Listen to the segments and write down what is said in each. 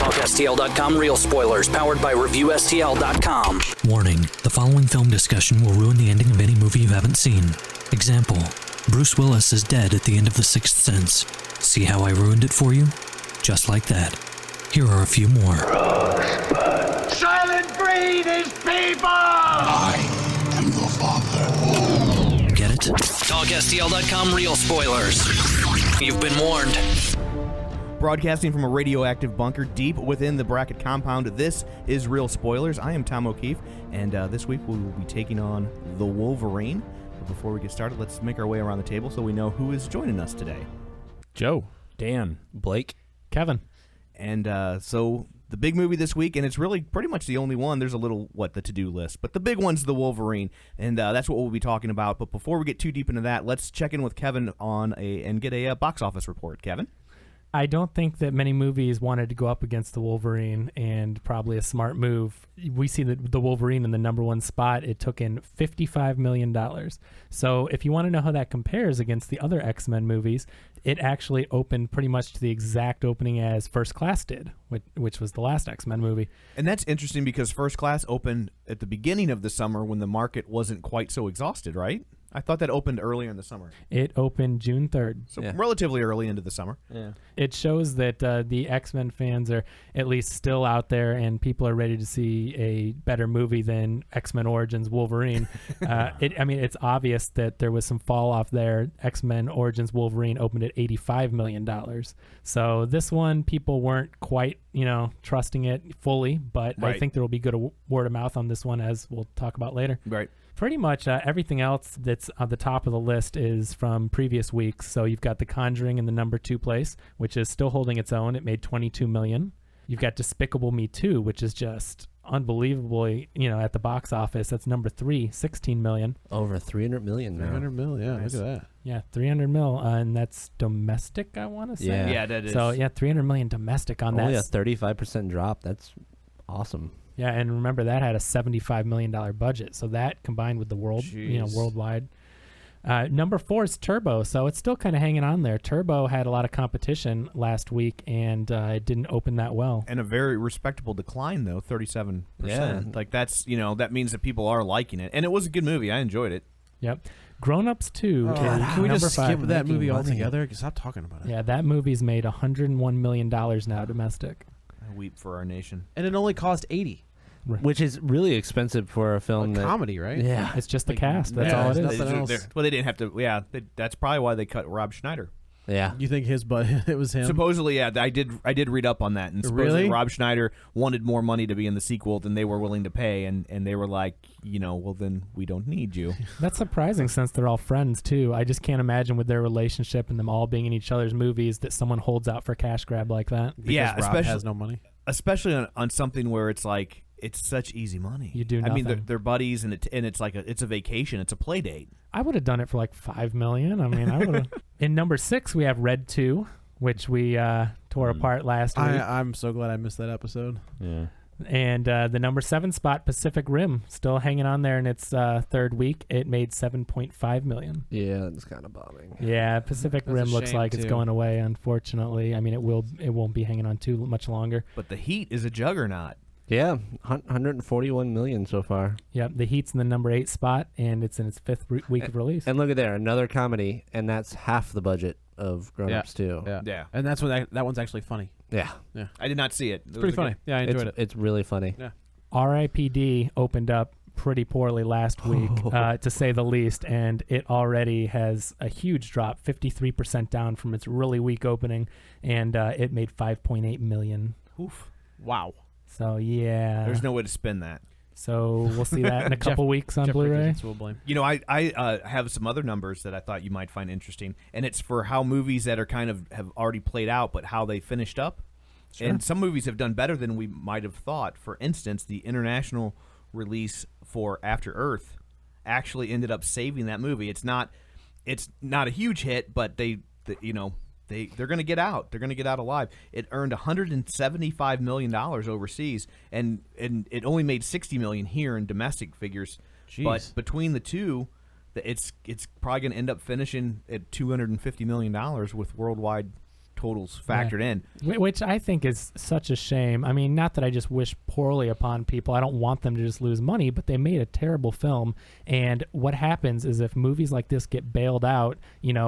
TalkSTL.com real spoilers powered by ReviewSTL.com. Warning, the following film discussion will ruin the ending of any movie you haven't seen. Example, Bruce Willis is dead at the end of The Sixth Sense. See how I ruined it for you? Just like that. Here are a few more. Silent breed is people! I am your father. Get it? TalkSTL.com real spoilers. You've been warned. Broadcasting from a radioactive bunker deep within the Bracket compound, this is Real Spoilers. I am Tom O'Keefe, and this week we will be taking on the Wolverine. But before we get started, let's make our way around the table so we know who is joining us today. Joe. Dan. Blake. Kevin. And so the big movie this week, and it's really pretty much the only one. There's a little, the to-do list. But the big one's the Wolverine, and that's what we'll be talking about. But before we get too deep into that, let's check in with Kevin and get a box office report. Kevin? I don't think that many movies wanted to go up against the Wolverine, and probably a smart move. We see the Wolverine in the number one spot. It took in $55 million. So if you want to know how that compares against the other X-Men movies, it actually opened pretty much to the exact opening as First Class did, which was the last X-Men movie. And that's interesting because First Class opened at the beginning of the summer when the market wasn't quite so exhausted, right? I thought that opened earlier in the summer. It opened June 3rd. So relatively early into the summer. Yeah. It shows that the X-Men fans are at least still out there, and people are ready to see a better movie than X-Men Origins Wolverine. It's obvious that there was some fall off there. X-Men Origins Wolverine opened at $85 million. So this one, people weren't quite, trusting it fully, but Right. I think there will be good word of mouth on this one, as we'll talk about later. Right. Pretty much everything else that's on the top of the list is from previous weeks. So you've got The Conjuring in the number 2 place, which is still holding its own. It made $22 million. You've got Despicable Me 2, which is just unbelievably, at the box office. That's number 3, $16 million. Over $300 million now. 300 mil, yeah, Nice. look at that. Yeah, $300 million, and that's domestic, I want to say. Yeah. Yeah, that is. So, yeah, $300 million domestic on Only that. a 35% drop. That's awesome. Yeah, and remember that had a $75 million budget. So that combined with the worldwide. Number 4 is Turbo. So it's still kind of hanging on there. Turbo had a lot of competition last week, and it didn't open that well. And a very respectable decline, though, 37%. Yeah. Like, that's, that means that people are liking it. And it was a good movie. I enjoyed it. Yep. Grown Ups 2. Can we just skip that Making movie money. altogether? Stop talking about it. Yeah, that movie's made $101 million now domestic. I weep for our nation. And it only cost 80. Which is really expensive for a film. A comedy, right? Yeah. It's just the cast. That's yeah, all it it's is. nothing else. Well, they didn't have to. Yeah, that's probably why they cut Rob Schneider. Yeah. You think it was him? Supposedly, yeah, I did read up on that, and supposedly Really? Rob Schneider wanted more money to be in the sequel than they were willing to pay, and they were like, well, then we don't need you. That's surprising since they're all friends, too. I just can't imagine with their relationship and them all being in each other's movies that someone holds out for cash grab like that. Because Yeah, Rob especially has no money. especially on something where it's like it's such easy money. You do I mean, nothing. they're buddies, and it's like it's a vacation. It's a play date. I would have done it for like $5 million. I mean, I would have. In number 6, we have Red 2, which we tore apart last week. I'm so glad I missed that episode. Yeah. And the number 7 spot, Pacific Rim, still hanging on there in its third week. It made $7.5 million. Yeah, it's kind of bombing. Yeah, Pacific That's a Rim looks shame, like it's too. going away, unfortunately. I mean, it won't be hanging on too much longer. But The Heat is a juggernaut. Yeah, 141 million so far. Yep, The Heat's in the number 8 spot, and it's in its 5th week of release. And look at there, another comedy, and that's half the budget of Grown Ups 2. Yeah. And that's when that one's actually funny. Yeah. I did not see it. It's pretty funny. Yeah, I enjoyed it. It's really funny. Yeah. R.I.P.D. opened up pretty poorly last week, to say the least, and it already has a huge drop, 53% down from its really weak opening, and it made $5.8 million. Oof. Wow. So, yeah. There's no way to spin that. So we'll see that in a couple weeks on Jeff Blu-ray. Bridges will blame. I have some other numbers that I thought you might find interesting, and it's for how movies that are kind of have already played out, but how they finished up. Sure. And some movies have done better than we might have thought. For instance, the international release for After Earth actually ended up saving that movie. It's not a huge hit, but they're going to get out. They're going to get out alive. It earned $175 million overseas, and it only made $60 million here in domestic figures. Jeez. But between the two, it's probably going to end up finishing at $250 million with worldwide totals factored in. Which I think is such a shame. I mean, not that I just wish poorly upon people. I don't want them to just lose money, but they made a terrible film. And what happens is if movies like this get bailed out,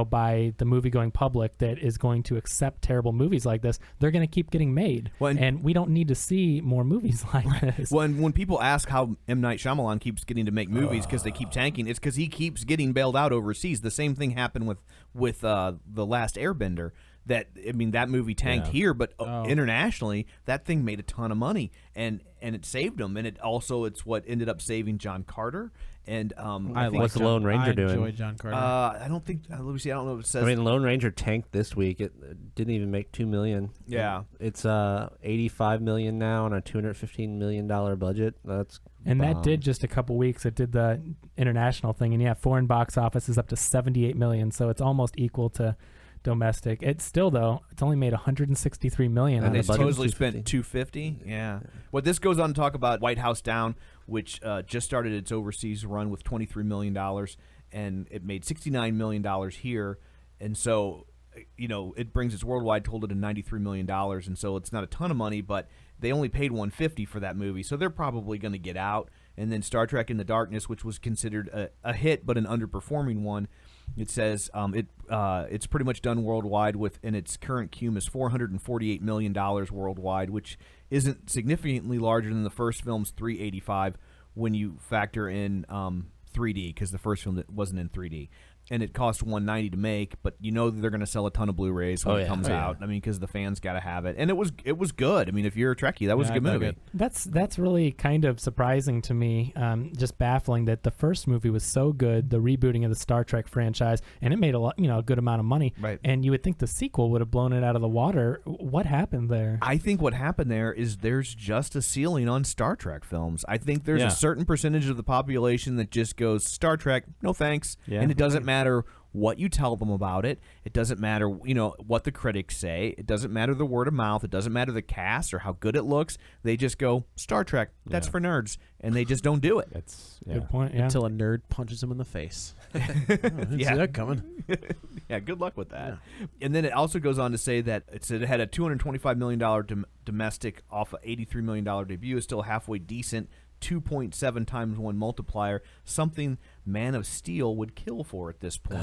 by the movie-going public that is going to accept terrible movies like this, they're going to keep getting made. And we don't need to see more movies like this. Well, and when people ask how M. Night Shyamalan keeps getting to make movies because they keep tanking, it's because he keeps getting bailed out overseas. The same thing happened with The Last Airbender. That movie tanked here, but internationally, that thing made a ton of money, and it saved him. And it's what ended up saving John Carter. And what's the Lone Ranger doing? I enjoy John Carter. I don't think. Let me see. I don't know if it says. I mean, Lone Ranger tanked this week. It didn't even make $2 million. Yeah, it's $85 million now on a $215 million budget. That did just a couple weeks. It did the international thing, and foreign box office is up to $78 million, so it's almost equal to domestic. It's still, though, it's only made $163 million. And they supposedly spent $250. Yeah. Well, this goes on to talk about White House Down, which just started its overseas run with $23 million, and it made $69 million here. And so, it brings its worldwide total to $93 million, and so it's not a ton of money, but they only paid $150 for that movie, so they're probably going to get out. And then Star Trek Into Darkness, which was considered a hit but an underperforming one, it says it's pretty much done worldwide and its current cum is $448 million worldwide, which isn't significantly larger than the first film's $385 when you factor in 3D, because the first film wasn't in 3D. And it cost $190 to make, but they're going to sell a ton of Blu-rays when it comes out. I mean, because the fans got to have it, and it was good. I mean, if you're a Trekkie, that was a good movie. That's really kind of surprising to me, just baffling that the first movie was so good, the rebooting of the Star Trek franchise, and it made a good amount of money. Right. And you would think the sequel would have blown it out of the water. What happened there? I think what happened there is there's just a ceiling on Star Trek films. I think there's a certain percentage of the population that just goes, Star Trek, no thanks, and it doesn't matter what you tell them about it. It doesn't matter, what the critics say. It doesn't matter the word of mouth. It doesn't matter the cast or how good it looks. They just go, Star Trek, that's for nerds, and they just don't do it. That's good point. Yeah. Until a nerd punches him in the face. See that coming. Yeah, good luck with that. Yeah. And then it also goes on to say that it had a $225 million domestic off an $83 million debut. Is still halfway decent. 2.7 times 1 multiplier, something Man of Steel would kill for at this point.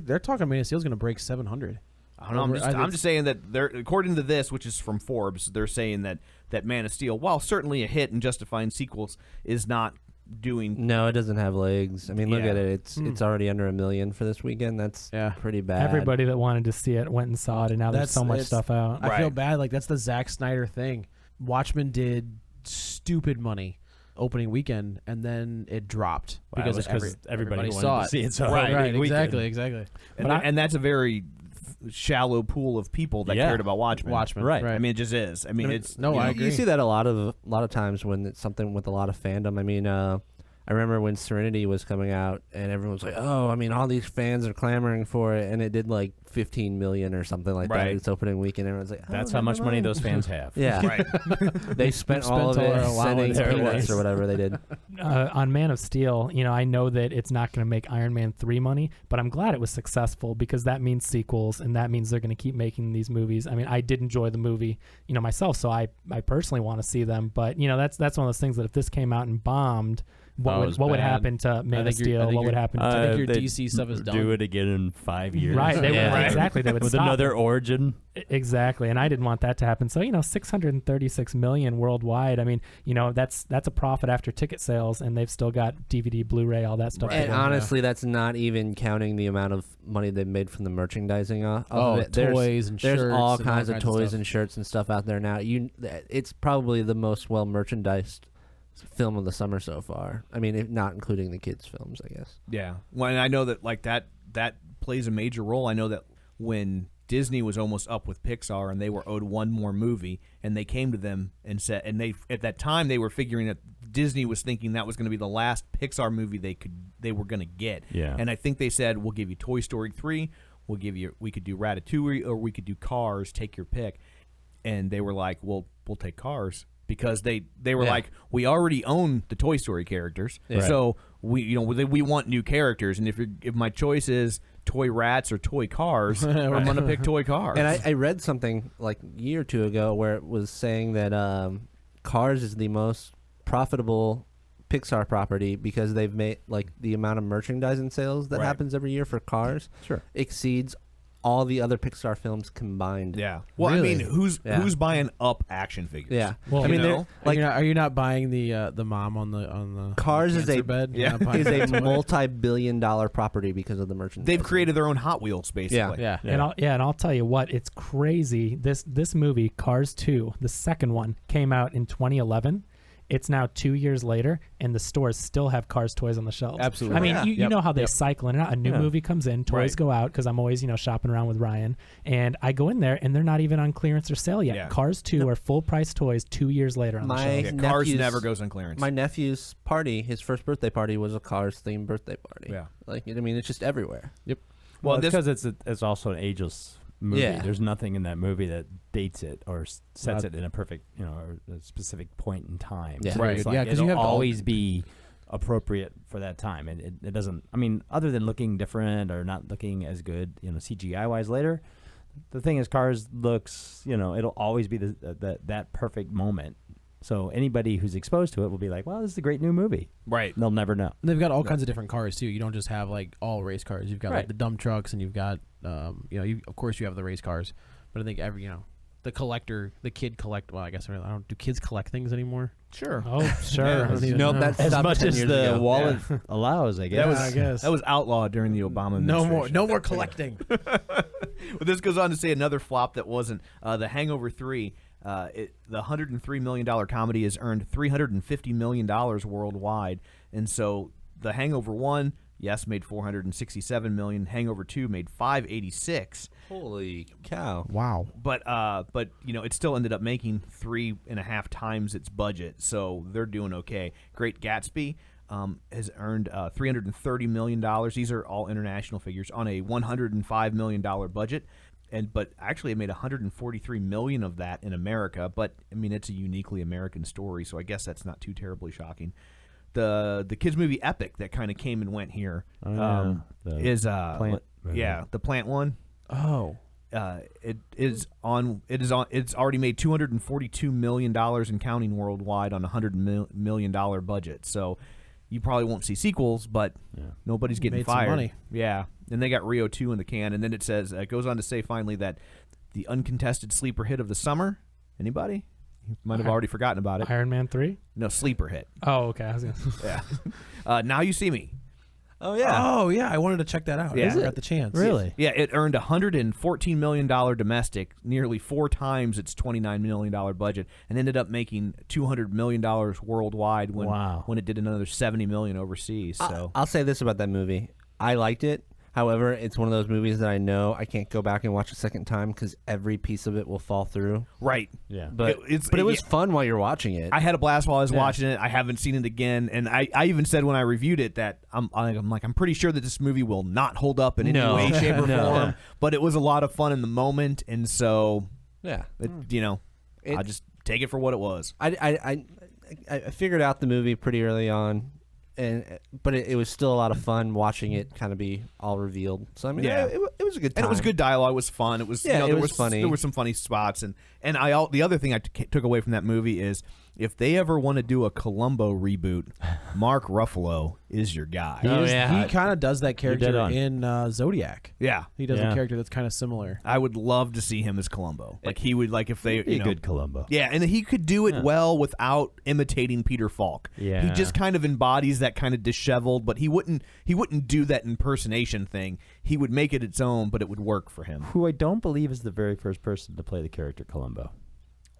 They're talking Man of Steel's going to break 700. I don't know. I'm just saying that according to this, which is from Forbes, they're saying that Man of Steel, while certainly a hit and justifying sequels, is not doing. No, it doesn't have legs. I mean, look at it. It's already under $1 million for this weekend. That's pretty bad. Everybody that wanted to see it went and saw it, and now there's so much stuff out. I feel bad. Like, that's the Zack Snyder thing. Watchmen did stupid money opening weekend, and then it dropped because everybody saw it. See it so right, exactly. And that's a very shallow pool of people that cared about Watchmen. Right. I mean, it just is. I mean, it's I agree. You see that a lot of times when it's something with a lot of fandom. I mean, I remember when Serenity was coming out, and everyone was like, "Oh, I mean, all these fans are clamoring for it," and it did like 15 million or something like that. It's opening weekend. Everyone's like, "That's how much money those fans have." Yeah, right. They spent all of it sending peanuts or whatever they did. On Man of Steel, I know that it's not going to make Iron Man 3 money, but I'm glad it was successful because that means sequels, and that means they're going to keep making these movies. I mean, I did enjoy the movie, myself, so I personally want to see them. But that's one of those things that if this came out and bombed. What would happen to Man of Steel? What would happen to I think your DC stuff is done. Do it again in 5 years. Right. Exactly. They would with stop another origin. Exactly. And I didn't want that to happen. So, $636 million worldwide. I mean, that's a profit after ticket sales, and they've still got DVD, Blu-ray, all that stuff. And honestly, that's not even counting the amount of money they've made from the merchandising of it. Toys and shirts. There's all kinds of toys and shirts and stuff out there now. It's probably the most well-merchandised film of the summer so far. I mean, not including the kids' films, I guess. Yeah. Well, and I know that that plays a major role. I know that when Disney was almost up with Pixar and they were owed one more movie, and they came to them and said, and they at that time they were figuring that Disney was thinking that was going to be the last Pixar movie they were going to get. Yeah. And I think they said, we'll give you Toy Story 3, we could do Ratatouille, or we could do Cars, take your pick. And they were like, well, we'll take Cars. Because they were like, we already own the Toy Story characters, so we want new characters. And if my choice is toy rats or toy cars, I'm going to pick toy cars. And I read something like a year or two ago where it was saying that Cars is the most profitable Pixar property because they've made like the amount of merchandising sales that happens every year for Cars exceeds all the other Pixar films combined. Yeah. Well, Really? I mean, who's buying Up action figures? Yeah. Well, I mean, you know? like are you not buying the mom on the Cars is cancer a bed? Yeah. You're not buying is a that toy? multi-billion-dollar property because of the merchandise. They've created their own Hot Wheels, basically. Yeah. And I'll tell you what, it's crazy. This movie, Cars 2, the second one, came out in 2011. It's now 2 years later, and the stores still have Cars toys on the shelves. Absolutely. I mean, Yeah. you know how they cycle in and out. A new Yeah. movie comes in, toys Right. go out, because I'm always, shopping around with Ryan. And I go in there, and they're not even on clearance or sale yet. Yeah. Cars 2 are full-price toys 2 years later on the My shelves. Yeah, Cars nephew's- never goes on clearance. My nephew's party, his first birthday party, was a Cars-themed birthday party. Yeah. Like, I mean, it's just everywhere. Well, it's this- because it's also an ageless movie. Yeah. There's nothing in that movie that dates it or sets it in a perfect, or a specific point in time. Yeah. So Right. it's Yeah, like 'cause you it'll have to always be appropriate for that time. And it doesn't, I mean, other than looking different or not looking as good, CGI-wise later, the thing is Cars looks, it'll always be that perfect moment. So anybody who's exposed to it will be like, well, this is a great new movie. Right. They'll never know. And they've got all kinds of different cars too. You don't just have like all race cars. You've got like Right. the dump trucks, and you've got of course you have the race cars. But I think the kid collect. Well, I guess I don't. Do kids collect things anymore? Sure. Oh, sure. I don't even Nope, know. that's As stopped much 10 as years the ago. wallet allows, I guess. I guess. That was outlawed during the Obama administration. No more collecting. But this goes on to say another flop that wasn't. The Hangover 3, the $103 million comedy has earned $350 million worldwide. And so the Hangover 1, yes, made $467 million. Hangover 2 made $586. Holy cow. Wow. But it still ended up making 3.5 times its budget, so they're doing okay. Great Gatsby has earned $330 million. These are all international figures on a $105 million budget, but actually it made $143 million of that in America. But I mean, it's a uniquely American story, so I guess that's not too terribly shocking. The kids movie Epic that kind of came and went here is Plant movie. the Plant one. Oh. It's already made $242 million and counting worldwide on a $100 million budget. So you probably won't see sequels, but nobody's getting Made some fired. money. Yeah, and they got Rio 2 in the can, and then it goes on to say finally that the uncontested sleeper hit of the summer. Anybody? You might have already forgotten about it. Iron Man 3? No, sleeper hit. Oh, okay. I was gonna Yeah. Now You See Me. Oh, yeah. Oh yeah, I wanted to check that out. Yeah. I never got the chance. Really? Yeah, it earned $114 million domestic, nearly 4 times its $29 million budget, and ended up making $200 million worldwide when it did another $70 million overseas. So I'll say this about that movie. I liked it. However, it's one of those movies that I know I can't go back and watch a second time because every piece of it will fall through. right. Yeah. But it was fun while you're watching it. I had a blast while I was watching it. I haven't seen it again, and I even said when I reviewed it that I'm pretty sure that this movie will not hold up in any No. way, shape, or No. form. But it was a lot of fun in the moment, and so yeah. I'll just take it for what it was. I figured out the movie pretty early on, but it was still a lot of fun watching it kind of be all revealed. So I mean, Yeah. it was a good time. And it was good dialogue. It was fun. It was Yeah, there it was funny. There were some funny spots, and the other thing I took away from that movie is if they ever want to do a Columbo reboot, Mark Ruffalo is your guy. He kind of does that dead character on. in Zodiac. Yeah, He does Yeah. a character that's kind of similar. I would love to see him as Columbo. Like he would if they Be a good Columbo. Yeah, and he could do it well without imitating Peter Falk. Yeah. He just kind of embodies that kind of disheveled, but he wouldn't do that impersonation thing. He would make it its own, but it would work for him. Who I don't believe is the very first person to play the character Columbo.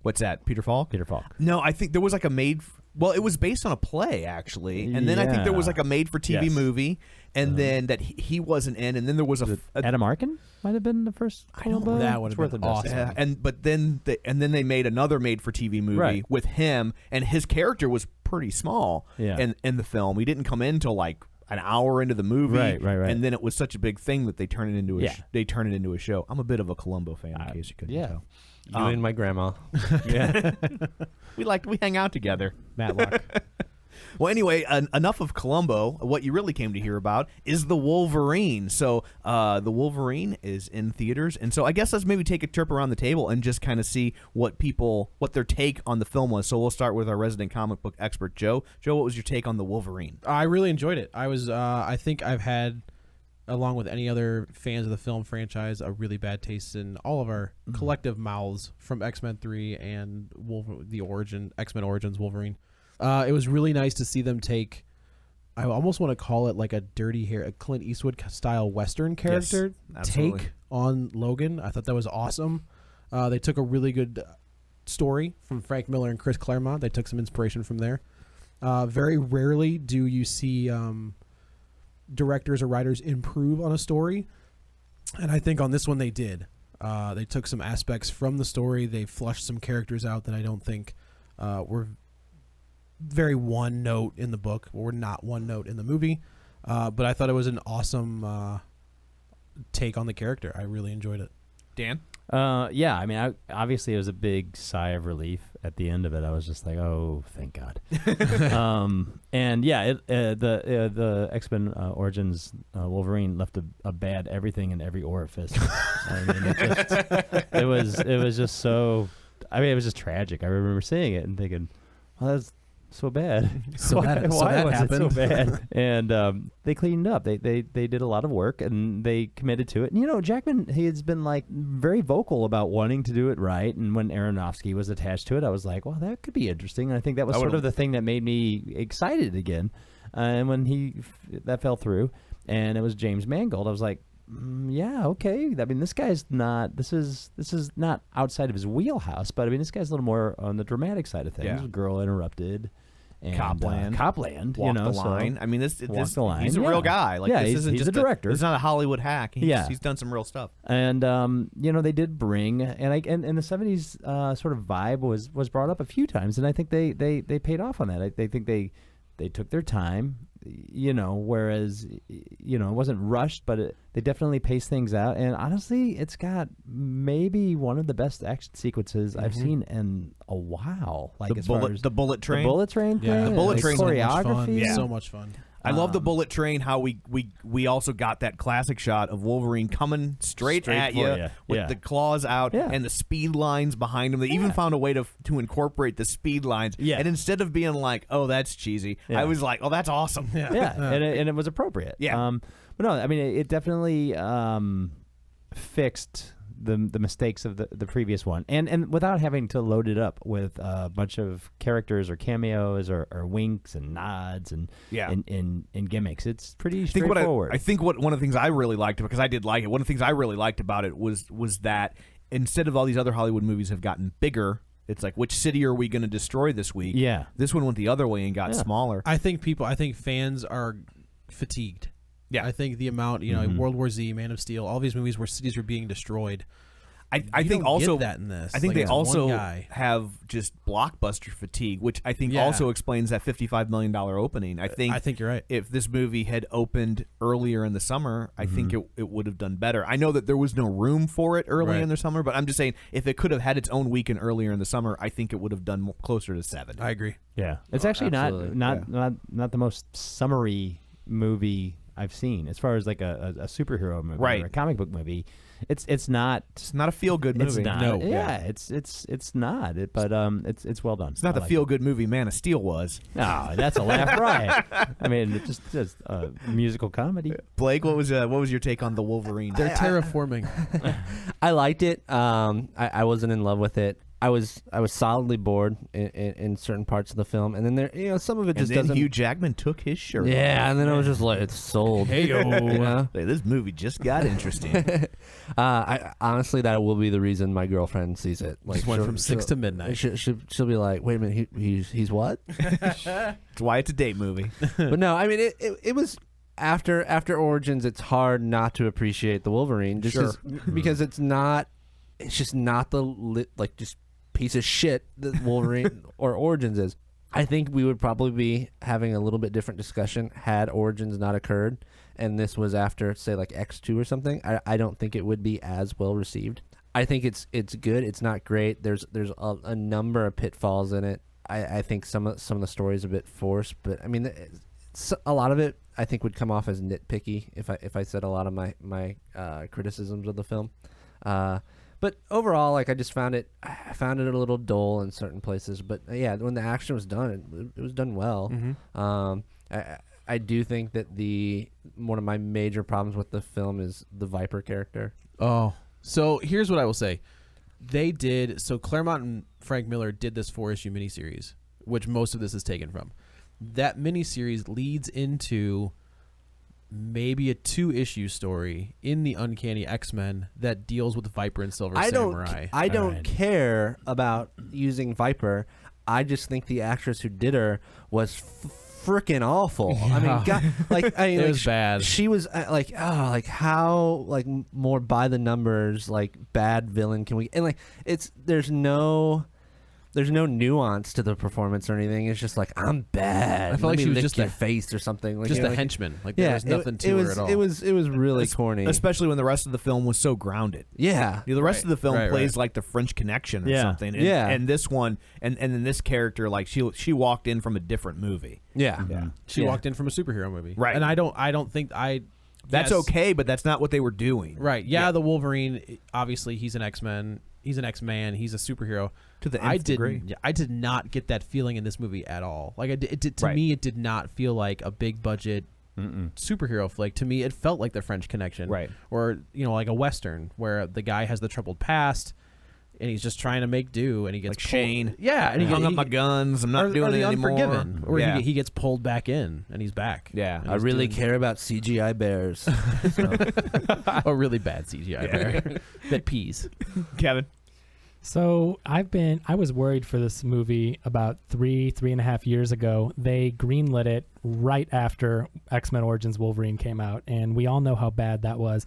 What's that? Peter Falk? Peter Falk. No, I think there was like a it was based on a play actually, and then I think there was like a made-for-TV Yes. movie, and then that he wasn't in, and then there was a Adam Arkin might have been the first Columbo. That would It's have worth been investing. awesome. and then they made another made-for-TV movie Right. with him, and his character was pretty small Yeah. in the film. He didn't come in till like an hour into the movie, Right. and then it was such a big thing that they turned it into Yeah. they turned it into a show. I'm a bit of a Columbo fan, in case you couldn't tell. You and my grandma. Yeah. We hang out together. Matlock. Well, anyway, enough of Columbo. What you really came to hear about is the Wolverine. So the Wolverine is in theaters, and so I guess let's maybe take a trip around the table and just kind of see what their take on the film was. So we'll start with our resident comic book expert, Joe. Joe, what was your take on the Wolverine? I really enjoyed it. I think I've had, along with any other fans of the film franchise, a really bad taste in all of our collective mouths from X-Men 3 and X-Men Origins Wolverine. It was really nice to see them take, I almost want to call it like a Clint Eastwood style Western character take on Logan. I thought that was awesome. They took a really good story from Frank Miller and Chris Claremont. They took some inspiration from there. Very rarely do you see directors or writers improve on a story, and I think on this one they did. They took some aspects from the story. They flushed some characters out that I don't think were very one note in the book, or not one note in the movie. But I thought it was an awesome take on the character. I really enjoyed it. Dan? Yeah, I mean, obviously it was a big sigh of relief at the end of it. I was just like, oh, thank God. And yeah, the X-Men Origins Wolverine left a bad everything in every orifice. I mean, it was just so. I mean, it was just tragic. I remember seeing it and thinking, well, that's so bad. Why was it so bad? And they cleaned up. They did a lot of work, and they committed to it. And Jackman, he has been like very vocal about wanting to do it right. And when Aronofsky was attached to it, I was like, well, that could be interesting. And I think that was sort of the thing that made me excited again. And when that fell through, and it was James Mangold, I was like, yeah, okay. I mean, this guy's not. This is not outside of his wheelhouse, but I mean, this guy's a little more on the dramatic side of things. Yeah. Girl Interrupted, and Copland, Walk the Line. So, I mean, this Walk the Line. He's a real guy. Like, yeah, this isn't he's just a director. It's not a Hollywood hack. He's done some real stuff. And they did bring and the 70s sort of vibe was brought up a few times, and I think they paid off on that. They think they took their time. Whereas, it wasn't rushed, but they definitely paced things out. And honestly, it's got maybe one of the best action sequences I've seen in a while. Like the bullet train, the bullet train thing, the bullet train, choreography, so much fun. I love the bullet train. How we also got that classic shot of Wolverine coming straight at you with the claws out and the speed lines behind him. They even found a way to incorporate the speed lines. Yeah. And instead of being like, "Oh, that's cheesy," I was like, "Oh, that's awesome." And it was appropriate. Yeah. But no, I mean, it definitely fixed the mistakes of the previous one, and without having to load it up with a bunch of characters or cameos or winks and nods and gimmicks. It's pretty straightforward. I think one of the things I really liked, because I did like it, one of the things I really liked about it was that instead of all these other Hollywood movies have gotten bigger, it's like, which city are we going to destroy this week? Yeah. This one went the other way and got smaller. I think fans are fatigued. Yeah, I think the amount, World War Z, Man of Steel, all these movies where cities are being destroyed. I think also get that in this. I think they also have just blockbuster fatigue, which I think also explains that $55 million opening. I think you're right. If this movie had opened earlier in the summer, I think it would have done better. I know that there was no room for it early in the summer, but I'm just saying if it could have had its own weekend earlier in the summer, I think it would have done closer to 7. I agree. Yeah, it's actually not the most summery movie I've seen as far as like a superhero movie or a comic book movie. It's not a feel good movie. It's not. No. Yeah, it's not. But it's well done. It's not the feel good movie Man of Steel was. No, that's a laugh riot. I mean, it's just a musical comedy. Blake, what was your take on the Wolverine? They're terraforming. I liked it. I wasn't in love with it. I was solidly bored in certain parts of the film, and then there, some of it just doesn't. Hugh Jackman took his shirt off. And then I was just like, it's sold. Hey, this movie just got interesting. I honestly, that will be the reason my girlfriend sees it. Like, just went from 6 to midnight. She'll be like, wait a minute, he's what? It's why it's a date movie. But no, I mean, it was. After Origins, it's hard not to appreciate the Wolverine, because it's just not the just piece of shit that Wolverine or Origins is. I think we would probably be having a little bit different discussion had Origins not occurred and this was after, say, like X2 or something. I don't think it would be as well received. I think it's good. It's not great. There's a number of pitfalls in it. I think some of the stories a bit forced, but I mean, a lot of it I think would come off as nitpicky if I said a lot of my criticisms of the film. But overall, like I found it a little dull in certain places. But yeah, when the action was done, it was done well. I do think that one of my major problems with the film is the Viper character. Oh, so here's what I will say. Claremont and Frank Miller did this 4-issue miniseries, which most of this is taken from. That miniseries leads into maybe a 2-issue story in the Uncanny X-Men that deals with Viper and Silver Samurai. I don't care about using Viper. I just think the actress who did her was freaking awful. Yeah. I mean, God, it was bad. She was how more by the numbers, bad villain can we? And there's no nuance to the performance or anything. It's just I'm bad. I felt like she was just your face or something. Just a henchman. There was nothing to her at all. It was really corny, especially when the rest of the film was so grounded. Yeah, the rest of the film plays like the French Connection or something. And, and this one, and then this character, she walked in from a different movie. Yeah, she walked in from a superhero movie. Right, and I don't think That's okay, but that's not what they were doing. Right. Yeah, the Wolverine. Obviously, he's an X-Men. He's an X-Man. He's a superhero. To the nth degree. I did not get that feeling in this movie at all. To me, it did not feel like a big budget superhero flick. To me, it felt like the French Connection, right? Or like a Western where the guy has the troubled past and he's just trying to make do, and he gets Shane. Yeah, and he hung up my guns. I'm not doing it anymore. Unforgiven, or he gets pulled back in, and he's back. Yeah, I really care about CGI bears. A really bad CGI bear that pees. Kevin. So I was worried for this movie about 3.5 years ago. They greenlit it right after X-Men Origins Wolverine came out, and we all know how bad that was.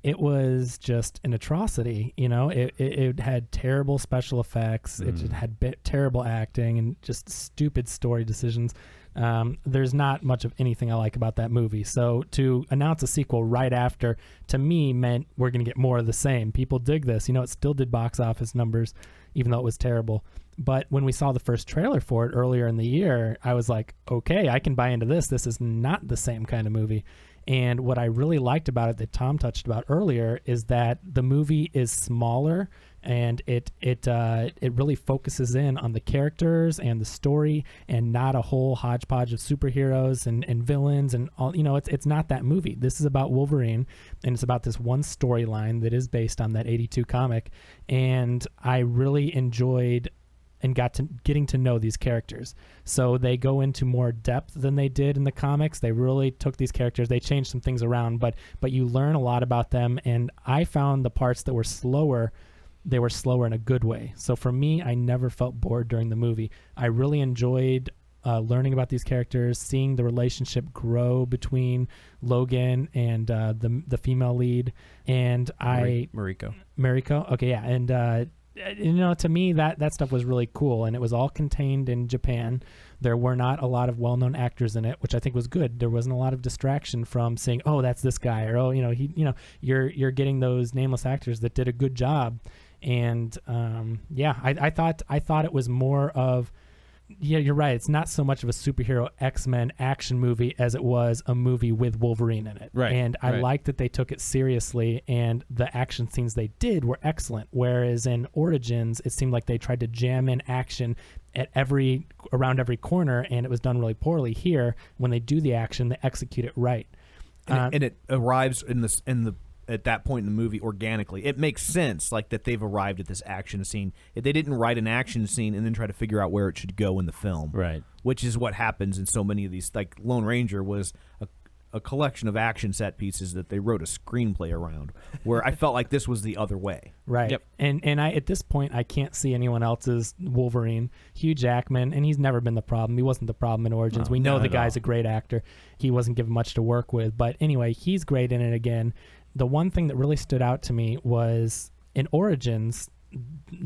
It was just an atrocity, It had terrible special effects. It had terrible acting and just stupid story decisions. There's not much of anything I like about that movie. So to announce a sequel right after, to me, meant we're going to get more of the same. People dig this. It still did box office numbers, even though it was terrible. But when we saw the first trailer for it earlier in the year, I was like, okay, I can buy into this. This is not the same kind of movie. And what I really liked about it that Tom touched about earlier is that the movie is smaller, and it really focuses in on the characters and the story, and not a whole hodgepodge of superheroes and villains and all. It's not that movie. This is about Wolverine, and it's about this one storyline that is based on that 82 comic, and I really enjoyed and getting to know these characters. So they go into more depth than they did in the comics. They really took these characters, they changed some things around, but you learn a lot about them, and I found the parts that were slower, they were slower in a good way. So for me, I never felt bored during the movie. I really enjoyed learning about these characters, seeing the relationship grow between Logan and the female lead, and Mariko. Okay, yeah, and to me that stuff was really cool, and it was all contained in Japan. There were not a lot of well-known actors in it, which I think was good. There wasn't a lot of distraction from saying, oh, that's this guy, or you're getting those nameless actors that did a good job. And I thought it was more of, you're right, it's not so much of a superhero X-Men action movie as it was a movie with Wolverine in it. Right. And I liked that they took it seriously, and the action scenes they did were excellent. Whereas in Origins, it seemed like they tried to jam in action around every corner, and it was done really poorly. Here, when they do the action, they execute it right. And it arrives at that point in the movie organically. It makes sense, that they've arrived at this action scene. If they didn't write an action scene and then try to figure out where it should go in the film, right? Which is what happens in so many of these. Like Lone Ranger was a collection of action set pieces that they wrote a screenplay around. Where I felt like this was the other way. Right. Yep. And I at this point I can't see anyone else's Wolverine. Hugh Jackman, and he's never been the problem. He wasn't the problem in Origins. We know the guy's a great actor. He wasn't given much to work with, but anyway, he's great in it again. The one thing that really stood out to me was in Origins,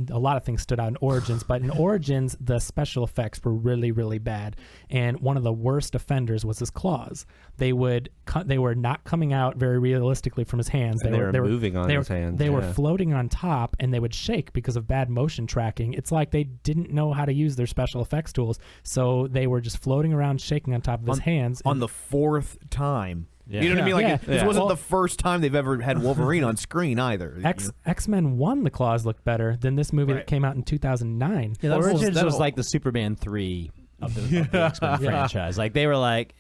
a lot of things stood out in Origins, but in Origins, the special effects were really, really bad. And one of the worst offenders was his claws. They were not coming out very realistically from his hands. They were moving on his hands. They were floating on top, and they would shake because of bad motion tracking. It's like they didn't know how to use their special effects tools, so they were just floating around, shaking on top of his hands. On the fourth time. Yeah. You know what I mean? Like this wasn't Well, the first time they've ever had Wolverine on screen either. X-Men 1, the claws looked better than this movie that came out in 2009. Yeah, Origins was like the Superman 3 of the X-Men franchise. Like they were like,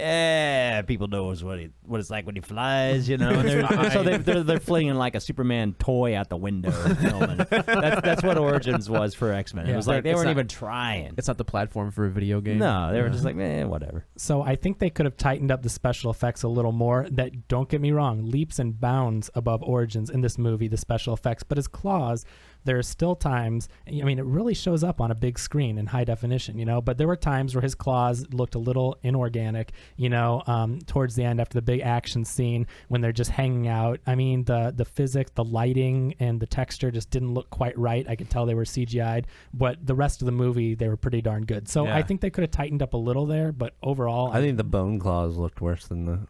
people knows what it's like when he flies, you know. And so they're flinging like a Superman toy out the window. Filming. That's what Origins was for X-Men. It was like they weren't even trying. It's not the platform for a video game. No, they were just like, whatever. So I think they could have tightened up the special effects a little more. That, don't get me wrong, leaps and bounds above Origins in this movie, the special effects. But his claws, there are still times, I mean, it really shows up on a big screen in high definition, you know, but there were times where his claws looked a little inorganic, you know, towards the end after the big action scene when they're just hanging out. I mean, the physics, the lighting, and the texture just didn't look quite right. I could tell they were CGI'd, but the rest of the movie, they were pretty darn good. So I think they could have tightened up a little there, but overall, I think the bone claws looked worse than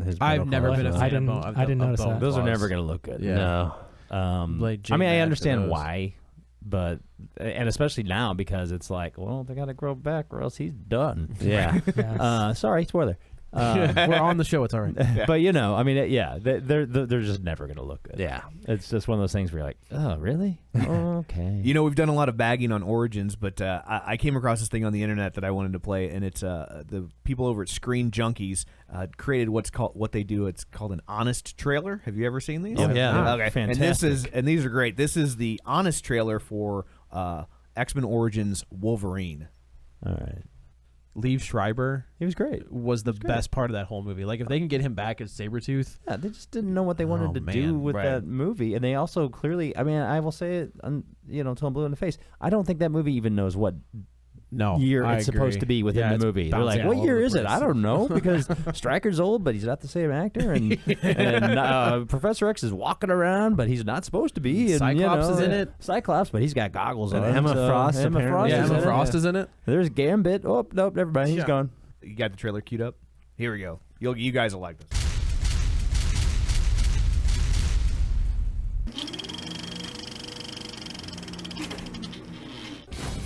his. I've never been a fan I didn't notice that. Those are never going to look good. Yeah. No. I mean, I understand why, but and especially now because it's like, well, they got to grow back or else he's done. Yeah. Sorry, spoiler. We're on the show. It's all right. But you know, I mean, they're just never going to look good. Yeah. It's just one of those things where you're like, oh, really? Okay. You know, we've done a lot of bagging on Origins, but I came across this thing on the internet that I wanted to play, and it's the people over at Screen Junkies created what they do. It's called an honest trailer. Have you ever seen these? Oh, yeah. Okay. Fantastic. And these are great. This is the honest trailer for X-Men Origins Wolverine. All right. Liev Schreiber, He was great. was the best part of that whole movie. Like if they can get him back as Sabretooth, Yeah, they just didn't know what they wanted to do with that movie, and they also clearly. I mean, I will say it, until I'm blue in the face. I don't think that movie even knows what year I it's supposed agree. to be within the it's movie. They're bouncing like, all what year over the is it? place. I don't know because Stryker's old, but he's not the same actor, and Professor X is walking around, but he's not supposed to be. And, Cyclops is in it. Cyclops, but he's got goggles And on. Emma Frost, Emma apparently. Frost, Yeah, is Emma in Frost it. is in it. There's Gambit. Oh nope, never mind. He's gone. You got the trailer queued up? Here we go. You guys will like this.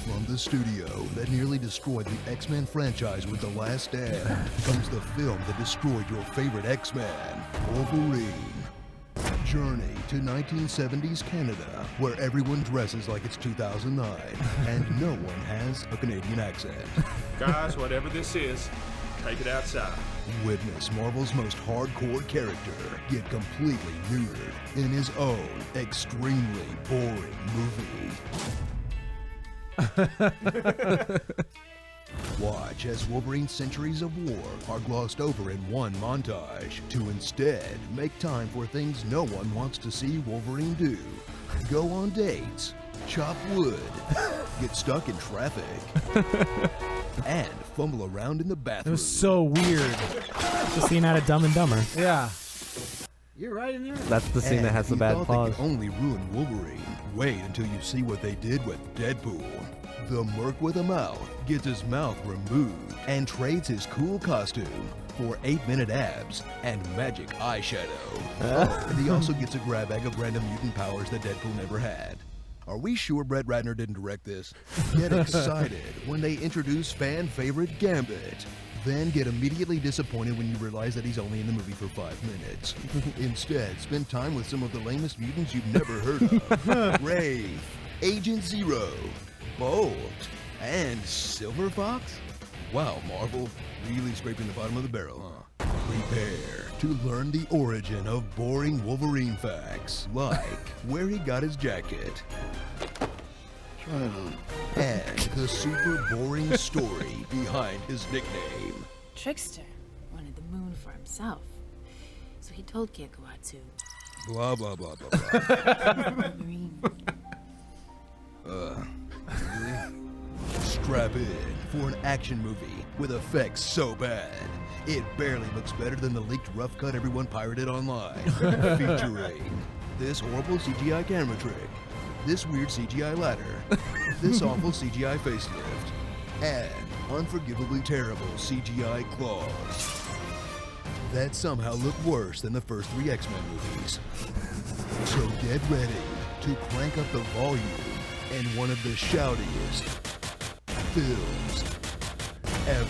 From the studio that nearly destroyed the X-Men franchise with The Last Stand comes the film that destroyed your favorite X-Man, Wolverine. Journey to 1970s Canada, where everyone dresses like it's 2009 and no one has a Canadian accent. Guys, whatever this is, take it outside. Witness Marvel's most hardcore character get completely neutered in his own extremely boring movie. Watch as Wolverine's centuries of war are glossed over in one montage to instead make time for things no one wants to see Wolverine do. Go on dates, chop wood, get stuck in traffic, and fumble around in the bathroom. It was so weird. The scene out of Dumb and Dumber. Yeah. You're right in there. That's the scene And that has if the you bad thought pause. they could only ruin Wolverine, wait until you see what they did with Deadpool. The Merc with a Mouth gets his mouth removed and trades his cool costume for 8-minute abs and magic eyeshadow. Oh, and he also gets a grab bag of random mutant powers that Deadpool never had. Are we sure Brett Ratner didn't direct this? Get excited when they introduce fan favorite Gambit. Then get immediately disappointed when you realize that he's only in the movie for 5 minutes. Instead, spend time with some of the lamest mutants you've never heard of. Wraith, Agent Zero, Bolt, and Silver Fox? Wow, Marvel, really scraping the bottom of the barrel, huh? Prepare to learn the origin of boring Wolverine facts, like where he got his jacket, and the super boring story behind his nickname. Trickster wanted the moon for himself, so he told Kikuat to Blah, blah, blah, blah, blah. Wolverine. Really? Strap in for an action movie with effects so bad, it barely looks better than the leaked rough cut everyone pirated online. Featuring this horrible CGI camera trick, this weird CGI ladder, this awful CGI facelift, and unforgivably terrible CGI claws that somehow look worse than the first 3 X-Men movies. So get ready to crank up the volume in one of the shoutiest films ever.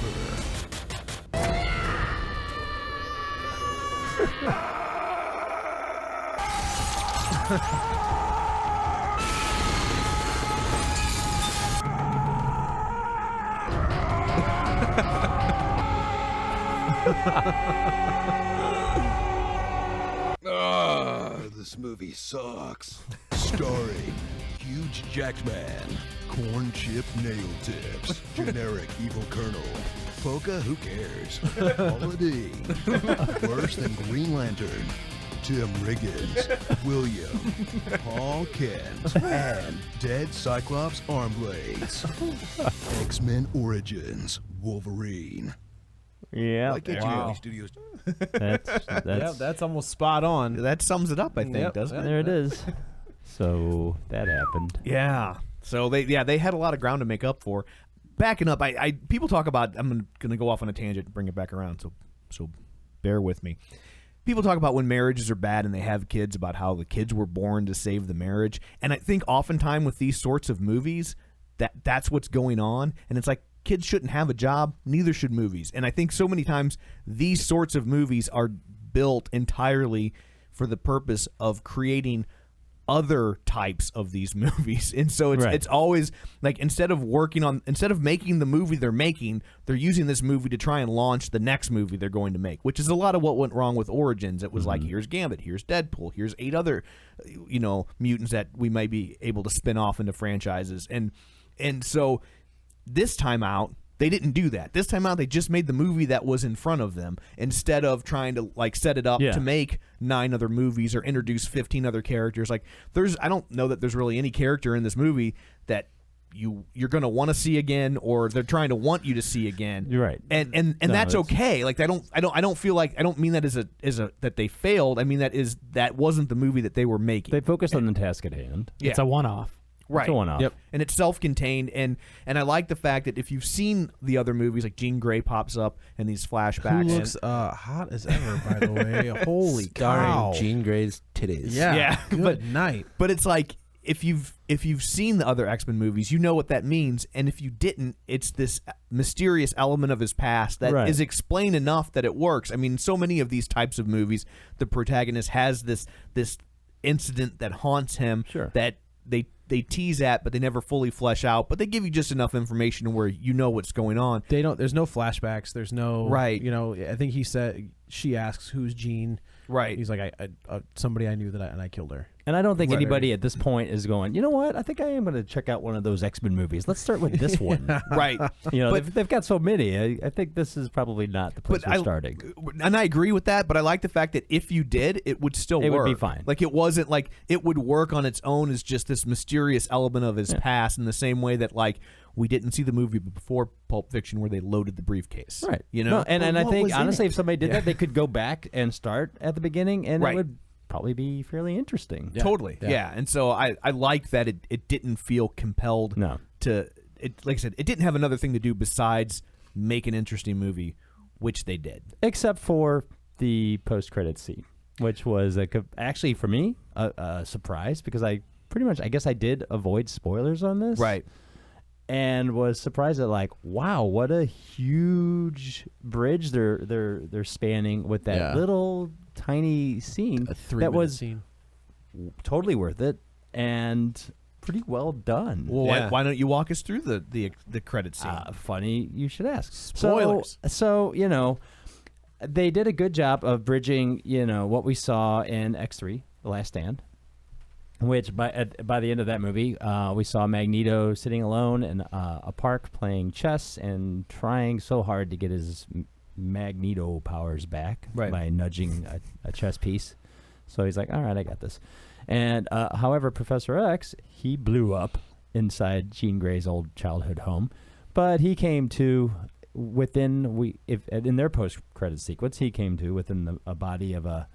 This movie sucks. Starring Hugh Jackman, corn chip nail tips, generic evil colonel, Polka who cares, Paula D, worse than Green Lantern, Tim Riggins, William, Paul Kent, and Dead Cyclops arm blades. X-Men Origins, Wolverine. Yeah. Like Wow. Studios. That's almost spot on. That sums it up, I think, Yep. doesn't it? There it is. So that happened. Yeah. So they had a lot of ground to make up for. Backing up, I people talk about. I'm gonna go off on a tangent and bring it back around. So bear with me. People talk about when marriages are bad and they have kids, about how the kids were born to save the marriage. And I think oftentimes with these sorts of movies, that's what's going on. And it's like, kids shouldn't have a job, neither should movies. And I think so many times these sorts of movies are built entirely for the purpose of creating other types of these movies. And so it's always like, instead of making the movie they're making, they're using this movie to try and launch the next movie they're going to make, which is a lot of what went wrong with Origins. It was like, here's Gambit, here's Deadpool, here's 8 other mutants that we might be able to spin off into franchises. And so this time out, they didn't do that. This time out, they just made the movie that was in front of them, instead of trying to like set it up to make 9 other movies or introduce 15 other characters. Like, I don't know that there's really any character in this movie that you're going to want to see again, or they're trying to want you to see again. You're right. And that's okay. Like, I don't feel like, I don't mean that as a that they failed. I mean that wasn't the movie that they were making. They focused on the task at hand. It's a one-off. Right. It's a one-off. Yep. And it's self-contained, and I like the fact that if you've seen the other movies, like Jean Grey pops up in these flashbacks. Who looks hot as ever, by the way. Holy cow. Starring Jean Grey's titties. Yeah. Good night. But it's like, if you've seen the other X-Men movies, you know what that means, and if you didn't, it's this mysterious element of his past that is explained enough that it works. I mean, so many of these types of movies, the protagonist has this incident that haunts him that they tease at, but they never fully flesh out. But they give you just enough information where you know what's going on. There's no flashbacks. There's no I think she asks, who's Jean? Right. He's like, I somebody I knew and I killed her. And I don't think anybody at this point is going, you know what? I think I am going to check out one of those X-Men movies. Let's start with this one. Right. But they've got so many. I think this is probably not the place we're starting. And I agree with that, but I like the fact that if you did, it would still work. It would be fine. Like, it wasn't like it would work on its own as just this mysterious element of his past, in the same way that, like, we didn't see the movie before Pulp Fiction where they loaded the briefcase. Right. You know? No, and I think, honestly, if somebody did that, they could go back and start at the beginning, and it would probably be fairly interesting. Totally. Yeah. And so I like that it didn't feel compelled to it. Like I said, it didn't have another thing to do besides make an interesting movie, which they did. Except for the post-credit scene, which was actually for me a surprise, because I guess I did avoid spoilers on this. Right. And was surprised at, like, wow, what a huge bridge they're spanning with that little tiny scene. A 3-minute scene. Totally worth it and pretty well done. Well, why don't you walk us through the credit scene? Funny you should ask. Spoilers. So they did a good job of bridging what we saw in X3, The Last Stand. Which by the end of that movie, we saw Magneto sitting alone in a park playing chess and trying so hard to get his Magneto powers back by nudging a chess piece. So he's like, all right, I got this. And however, Professor X, he blew up inside Jean Grey's old childhood home, but he came to in their post-credit sequence, he came to within a body of a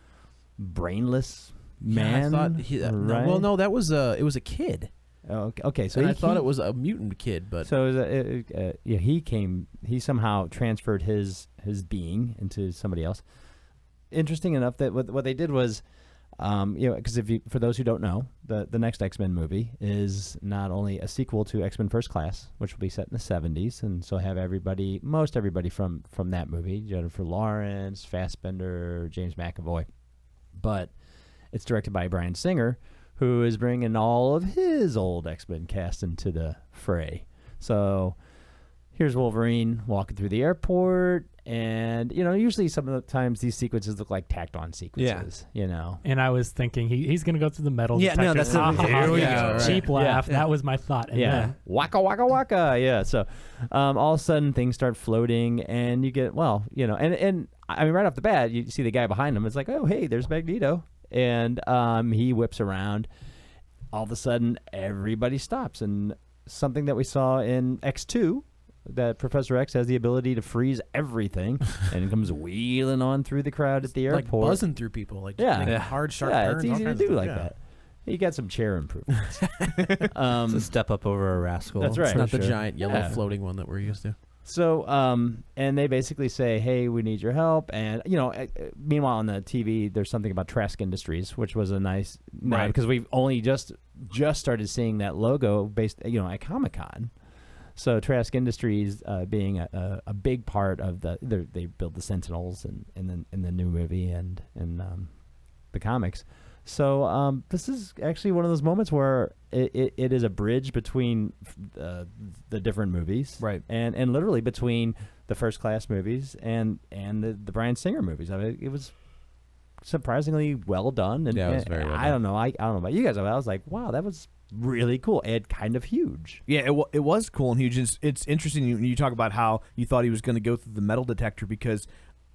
brainless man. I thought he, right? well, no, that was it was a kid. Oh, okay. So And I thought it was a mutant kid, but so it was yeah, he somehow transferred his being into somebody else. Interesting enough that what they did was, because for those who don't know, the next X-Men movie is not only a sequel to X-Men First Class, which will be set in the 70s, and so have most everybody from that movie, Jennifer Lawrence, Fassbender, James McAvoy, but it's directed by Bryan Singer, who is bringing all of his old X-Men cast into the fray. So here's Wolverine walking through the airport, and usually some of the times these sequences look like tacked on sequences. And I was thinking he's going to go through the metal detector. No, that's here we go. right. Cheap laugh. Yeah. That was my thought. And then, Waka waka waka. Yeah. So all of a sudden things start floating, and you get and I mean right off the bat you see the guy behind him. It's like, oh hey, there's Magneto, and he whips around. All of a sudden everybody stops, and something that we saw in X2. That Professor X has the ability to freeze everything, and comes wheeling on through the crowd at the airport, like buzzing through people, like making hard, sharp turns. It's easy to do like that. that. You got some chair improvements. It's a step up over a rascal. That's right. It's not for the sure. giant yellow floating one that we're used to. So, and they basically say, "Hey, we need your help." And meanwhile on the TV, there's something about Trask Industries, which was a nice, Right. because we've only just started seeing that logo based, at Comic-Con. So Trask Industries being a big part of they build the Sentinels in the new movie and the comics. So this is actually one of those moments where it is a bridge between the different movies, right? And literally between the First Class movies and the Bryan Singer movies. I mean, it was surprisingly well done. And it was very well done. I don't know. I don't know about you guys. I was like, wow, that was really cool and kind of huge. Yeah, it was cool and huge. It's interesting you talk about how you thought he was going to go through the metal detector, because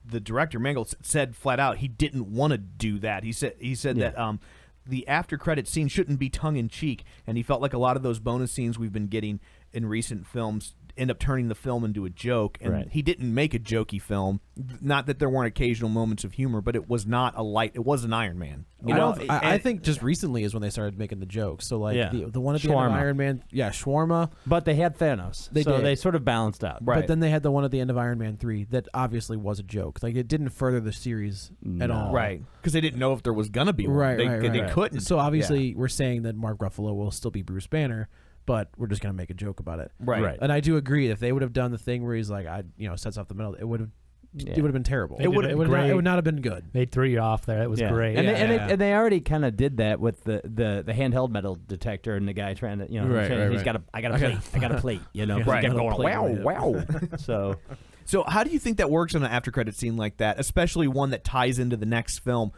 the director Mangold said flat out he didn't want to do that. He said that the after credit scene shouldn't be tongue in cheek, and he felt like a lot of those bonus scenes we've been getting in recent films end up turning the film into a joke, and he didn't make a jokey film. Not that there weren't occasional moments of humor, but it was not it was an Iron Man. I think just recently is when they started making the jokes. So like the one at the end of Iron Man, Shawarma. But they had Thanos, they sort of balanced out. Right. But then they had the one at the end of Iron Man 3 that obviously was a joke. Like it didn't further the series at all. Right. Because they didn't know if there was gonna be one. Right. They couldn't. So obviously we're saying that Mark Ruffalo will still be Bruce Banner, but we're just gonna make a joke about it. Right. And I do agree, if they would have done the thing where he's like, sets off the middle, it would have been terrible. It would not have been good. They threw you off there. It was great. And they already kind of did that with the handheld metal detector and the guy trying to I got a plate, wow. So how do you think that works on an after credit scene like that, especially one that ties into the next film?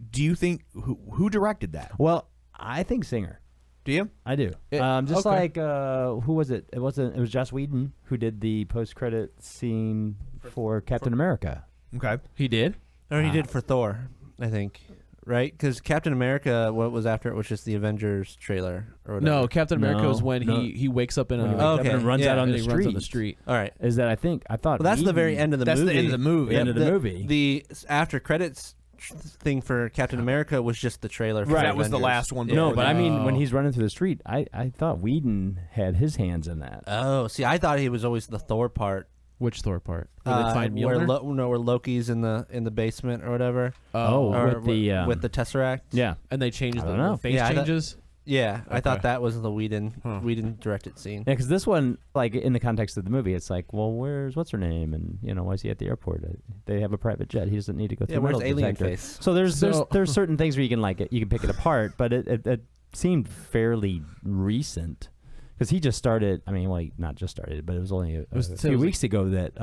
Do you think who directed that? Well, I think Singer. Do you? I do. Like who was it? It was Joss Whedon who did the post-credit scene for Captain America. Okay, he did, or he did for Thor, I think. Right? Because Captain America, what was after it was just the Avengers trailer. Or whatever. No, Captain America was when he wakes up in and runs out on the street. Runs on the street. All right. Is that I thought. Well, that's the very end of the movie. That's the end of the movie. End of the movie. The after credits thing for Captain America was just the trailer. For That was the last one. No, but I mean, when he's running through the street, I thought Whedon had his hands in that. Oh, see, I thought he was always the Thor part. Which Thor part? Where they find Mjolnir? Where Loki's in the basement or whatever. With the Tesseract. Yeah, and they changed the face changes. I thought that was the Whedon directed scene. Yeah, because this one, like in the context of the movie, it's like, well, where's what's her name, and why is he at the airport? They have a private jet. He doesn't need to go through. Where's metal Alien detector. Face? So there's certain things where you can like it, you can pick it apart, but it seemed fairly recent. Because he just started, he not just started, but it was only a few weeks ago that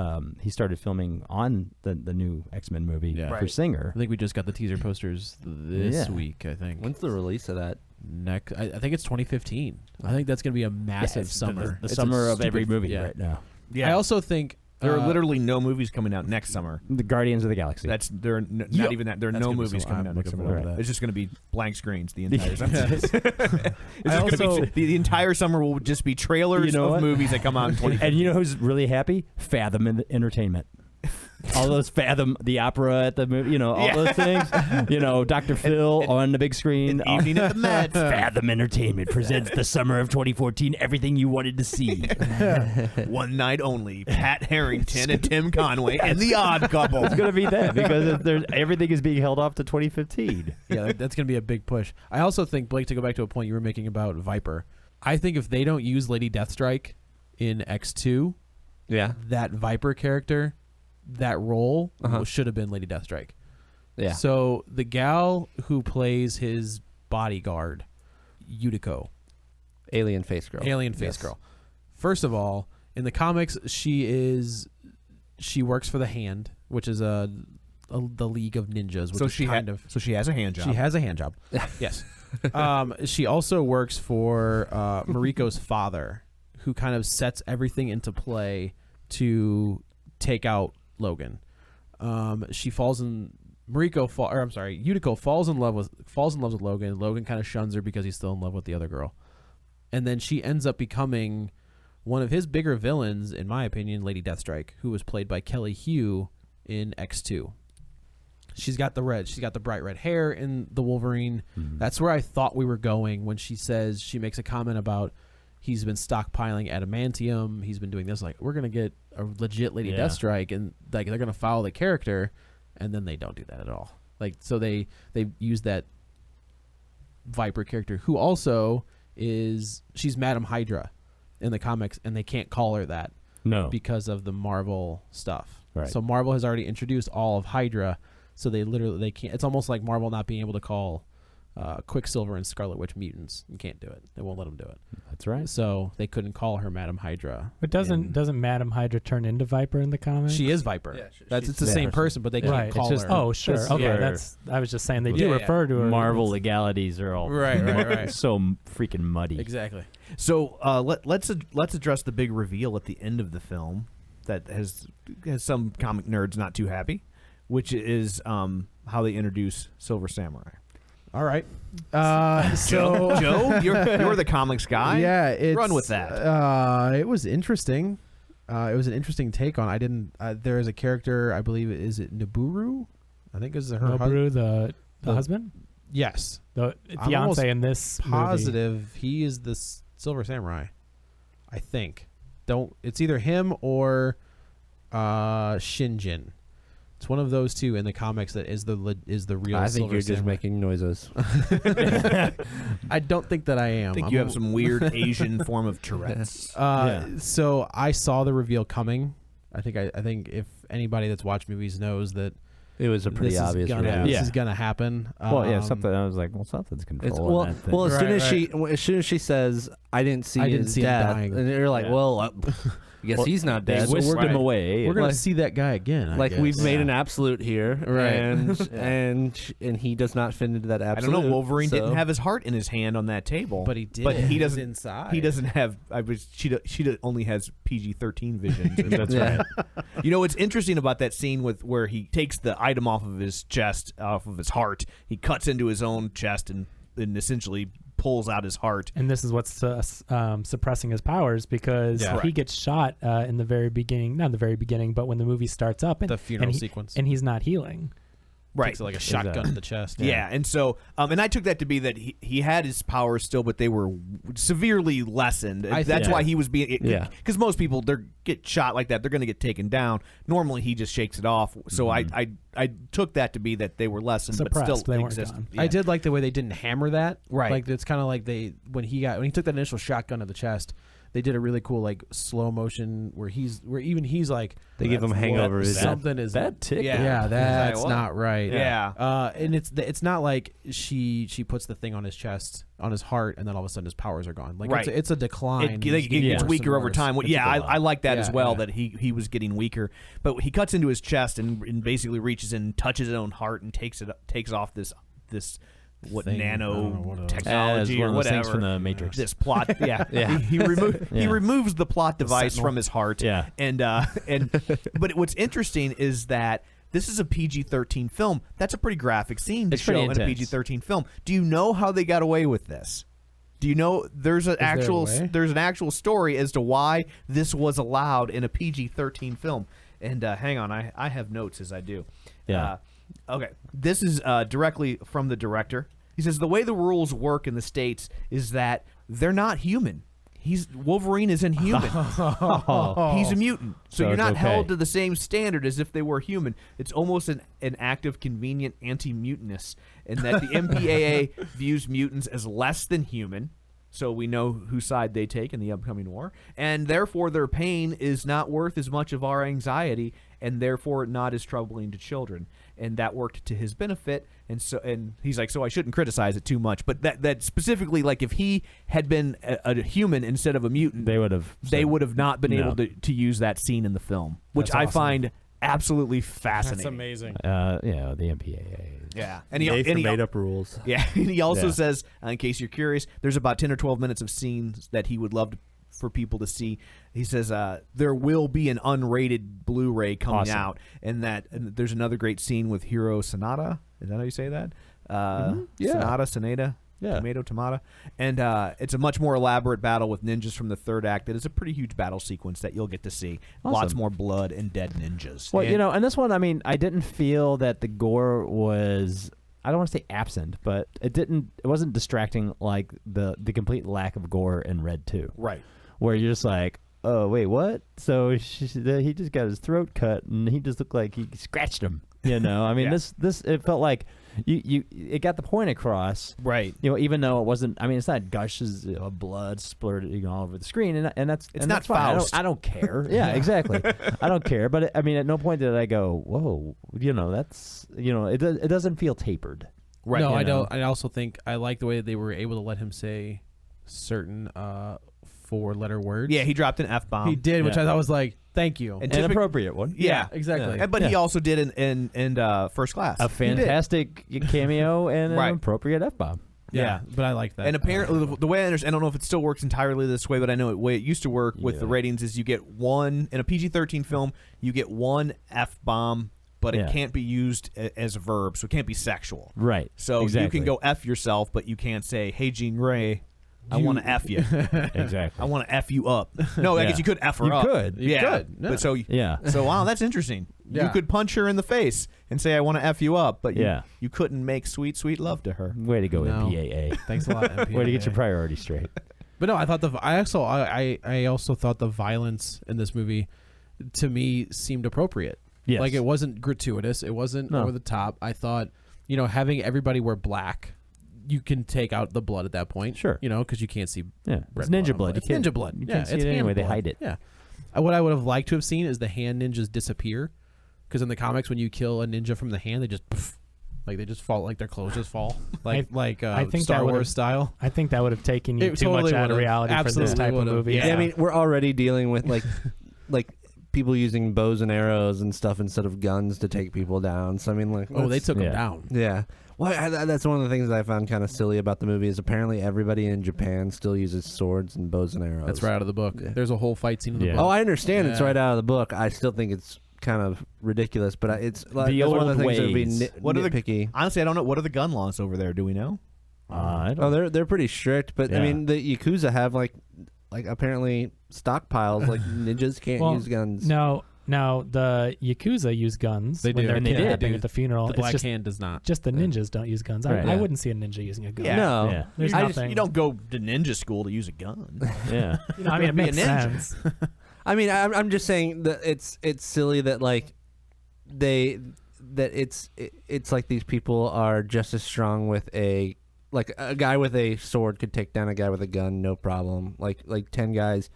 he started filming on the new X-Men movie for Singer. I think we just got the teaser posters this week, I think. When's the release of that? I think it's 2015. I think that's going to be a massive summer. The summer of every movie right now. Yeah. I also think there are literally no movies coming out next summer. The Guardians of the Galaxy. Not even that. There are no movies coming out next summer. It's just going to be blank screens the entire summer. The entire summer will just be trailers of movies that come out in 2015. And you know who's really happy? Fathom Entertainment. all those Fathom the Opera at the movie, all those things. Dr. Phil on the big screen. Evening at the Met. Fathom Entertainment presents the summer of 2014. Everything you wanted to see. One night only. Pat Harrington and Tim Conway and The Odd Couple. It's gonna be that because everything is being held off to 2015. Yeah, that's going to be a big push. I also think, Blake, to go back to a point you were making about Viper, I think if they don't use Lady Deathstrike in X2, that Viper character, that role should have been Lady Deathstrike. Yeah. So the gal who plays his bodyguard, Yutiko, Alien face girl. First of all, in the comics, she works for the Hand, which is the League of Ninjas. Which so she has a hand job. She has a hand job. Yes. She also works for Mariko's father, who kind of sets everything into play to take out Logan. Yutiko falls in love with Logan. Logan kind of shuns her because he's still in love with the other girl. And then she ends up becoming one of his bigger villains, in my opinion, Lady Deathstrike, who was played by Kelly Hugh in X2. She's got the bright red hair in the Wolverine. Mm-hmm. That's where I thought we were going when she makes a comment about he's been stockpiling adamantium. He's been doing this. Like, we're gonna get a legit Lady Deathstrike, and like they're gonna follow the character, and then they don't do that at all. Like, so they use that Viper character, who also she's Madam Hydra in the comics, and they can't call her that because of the Marvel stuff. Right. So Marvel has already introduced all of Hydra. So they can't. It's almost like Marvel not being able to call Quicksilver and Scarlet Witch mutants. You can't do it. They won't let them do it. That's right. So they couldn't call her Madam Hydra. But doesn't Madam Hydra turn into Viper in the comics? She is Viper. Yeah, it's the same person, but they can't call her. Oh, sure. Okay, I was just saying they do refer to her. Marvel legalities are all right. so freaking muddy. Exactly. So let's address the big reveal at the end of the film that has some comic nerds not too happy, which is how they introduce Silver Samurai. All right. So Joe, you're the comics guy. Yeah, run with that. It was interesting. It was an interesting take on. I didn't. There is a character. I believe is it Nibiru? I think is her Nibiru, the husband. Yes, the fiance in this positive movie. He is the Silver Samurai. I think. It's either him or Shinjin. It's one of those two in the comics that is the real. I think Silver you're just Samurai. making noises. I don't think that I am. I think you have some weird Asian form of Tourette's. So I saw the reveal coming. I think if anybody that's watched movies knows that it was a pretty obvious reveal. This is gonna happen. Something. I was like, something's controlling that thing. Well, as soon as she says, "I didn't see his death," and you're like, I guess he's not dead. Whisked him away. We're gonna see that guy again. I guess. We've made an absolute here, right? And he does not fit into that absolute. I don't know. Wolverine didn't have his heart in his hand on that table, but he did. But he doesn't. Inside. He doesn't have. She only has PG-13 vision. That's right. What's interesting about that scene where he takes the item off of his chest, off of his heart. He cuts into his own chest and essentially pulls out his heart. And this is what's suppressing his powers, because he gets shot in the very beginning, not the very beginning, but when the movie starts up, and the funeral sequence, and he's not healing. Right. Takes like a shotgun to the chest. Yeah. And so, and I took that to be that he had his powers still, but they were severely lessened. That's why he was being, because most people, they get shot like that, they're going to get taken down. Normally, he just shakes it off. So I took that to be that they were lessened, suppressed, but still they exist. Weren't gone. Yeah. I did like the way they didn't hammer that. Right. Like, it's kind of like when he took that initial shotgun to the chest, they did a really cool like slow motion where he's like they give him hangover. Something is that tick. Yeah, that's not right. Yeah. And it's not like she puts the thing on his chest, on his heart, and then all of a sudden his powers are gone. Like it's a decline. It gets weaker over time. I like that as well. Yeah. That he was getting weaker, but he cuts into his chest and basically reaches in, touches his own heart, and takes off this nano technology or whatever things from the Matrix. This plot, he removes the plot device from his heart. And but what's interesting is that this is a PG-13 film. That's a pretty graphic scene to show in a PG-13 film. Do you know how they got away with this? Do you know there's an way? there's an actual story as to why this was allowed in a PG-13 film? And hang on, I have notes as I do. Yeah. Okay, this is directly from the director. He says the way the rules work in the States is that they're not human. Wolverine is inhuman. He's a mutant. So you're it's not okay. held to the same standard as if they were human. It's almost an act of convenient anti-mutantness, in that the MPAA views mutants as less than human, so we know whose side they take in the upcoming war, and therefore their pain is not worth as much of our anxiety, and therefore not as troubling to children. And that worked to his benefit, and he's like, so I shouldn't criticize it too much. But that specifically, like, if he had been a human instead of a mutant, They would have not been able to use that scene in the film, which That's I awesome. find absolutely fascinating. That's amazing. Yeah, the MPAA. Yeah, They made up rules. Yeah, and he also Yeah. says, in case you're curious, there's about 10 or 12 minutes of scenes that he would love for people to see. He says there will be an unrated Blu-ray coming Awesome. out, and there's another great scene with Hiro Sanada. Is that how you say that? Yeah. Sanada. Yeah. Tomato. And it's a much more elaborate battle with ninjas from the third act. That is a pretty huge battle sequence that you'll get to see. Awesome. Lots more blood and dead ninjas. Well, And- and this one, I mean, I didn't feel that the gore was, I don't want to say absent, but it wasn't distracting like the complete lack of gore in Red 2. Right. Where you're just like, oh, wait, what? So he just got his throat cut and he just looked like he scratched him. I mean, Yeah. this it felt like it got the point across. Right. Even though it wasn't, I mean, it's not gushes of blood splurted all over the screen, and that's It's and not that's fine. Faust. I don't care. Yeah, exactly. I don't care. But I mean, at no point did I go, whoa, that's it doesn't feel tapered. Right. No, you I know. don't. I also think I like the way they were able to let him say certain 4-letter words. Yeah, he dropped an F-bomb. he did, which Yeah. I thought was like, thank you. And An typic- appropriate one. Yeah, exactly. And- But he also did in First Class. A fantastic cameo and an Right. appropriate F-bomb. yeah, but I like that. And apparently, the way I understand, I don't know if it still works entirely this way, but I know the way it used to work with the Yeah. ratings is you get one, in a PG-13 film, you get one F-bomb, but it Yeah. can't be used as a verb, so it can't be sexual. Right. So exactly. you can go F yourself, but you can't say, hey, Jean Grey, I want to F you. Exactly. I want to F you up. No, I Yeah. guess you could F her You up. could. You Yeah. could, yeah. But so wow, that's interesting. You Yeah. could punch her in the face and say, I want to F you up, but Yeah. you couldn't make sweet, sweet love to her. Way to go, No. MPAA. Thanks a lot. MPAA. Way to get your priorities straight. But no, I thought I also thought the violence in this movie, to me, seemed appropriate. Yes. Like, it wasn't gratuitous. It wasn't No. over the top. I thought, having everybody wear black, you can take out the blood at that point. Sure. Because you can't see. Yeah. red It's ninja on blood. It's You can't- ninja blood. you yeah, can't see it's it anyway. hand They blood. hide it. Yeah. What I would have liked to have seen is the hand ninjas disappear, because in the comics, when you kill a ninja from the hand, they just like they just fall, like their clothes just fall, I think Star that would've- Wars style. I think that would have taken you It too totally much out of would've. reality for this Absolutely type of would've. movie. Yeah. I mean, we're already dealing with like people using bows and arrows and stuff instead of guns to take people down. So I mean, like, Oh, they took yeah. them down. yeah. Well, that's one of the things that I found kind of silly about the movie is apparently everybody in Japan still uses swords and bows and arrows. That's right out of the book. Yeah. There's a whole fight scene in the Yeah. book. Oh, I understand it's Yeah. right out of the book. I still think it's kind of ridiculous, but it's like The that's one of old the things that would be ways. What are the- nitpicky. Honestly, I don't know. What are the gun laws over there? Do we know? I don't Oh, they're pretty strict, but I Yeah. mean the Yakuza have like apparently stockpiles. Like ninjas can't Well, use guns. No, the Yakuza use guns They when do. they're And they kidnapping did. at the funeral. The It's Black just, Hand does not. just the ninjas don't use guns. Right. I Yeah. wouldn't see a ninja using a gun. Yeah. No. Yeah. There's I just- nothing. you don't go to ninja school to use a gun. Yeah. I mean, it Be a makes ninja. sense. I mean, I'm just saying that it's silly that like it's like these people are just as strong with a guy with a sword could take down a guy with a gun, no problem. Like 10 guys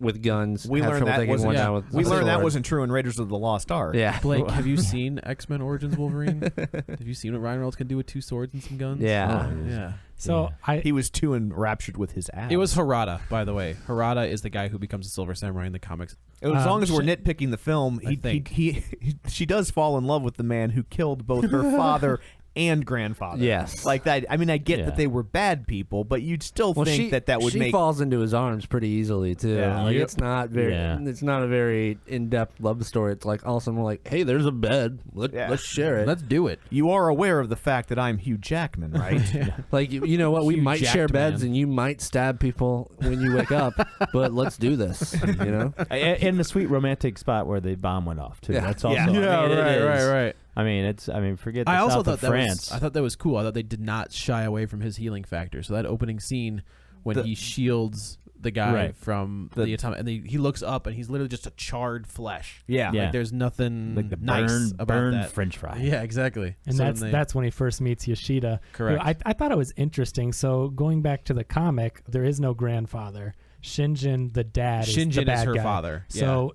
with guns We have learned trouble that taking wasn't. one down with We a learned that sword. wasn't true in Raiders of the Lost Ark. Yeah. Blake, have you seen X-Men Origins Wolverine? Have you seen what Ryan Reynolds can do with 2 swords and some guns? Yeah. Yeah. So He was too enraptured with his abs. It was Harada, by the way. Harada is the guy who becomes a Silver Samurai in the comics. As long as we're nitpicking the film, I think. she does fall in love with the man who killed both her father and grandfather. Yes. Like that. I mean, I get Yeah. that they were bad people, but you'd still think that would she make. falls into his arms pretty easily too. Yeah. Like Yep. it's not very Yeah. it's not a very in-depth love story. It's like all of a sudden we're like, hey, there's a bed. Let's share it. Let's do it. You are aware of the fact that I'm Hugh Jackman, right? Like you know what? We Hugh might share Jackman. beds, and you might stab people when you wake up. But let's do this. You know. In the sweet romantic spot where the bomb went off too. Yeah. That's also. Yeah. I mean, it is- right. I mean, forget the I also south thought of that France. I thought that was cool. I thought they did not shy away from his healing factor. So that opening scene when he shields the guy Right. from the atomic, and he looks up and he's literally just a charred flesh. Yeah. Yeah. Like there's nothing like the nice about burned that. French fry. Yeah, exactly. And So that's then that's when he first meets Yoshida. Correct. I thought it was interesting. So going back to the comic, there is no grandfather. Shinjin, the dad, is the Shinjin bad is her guy. father.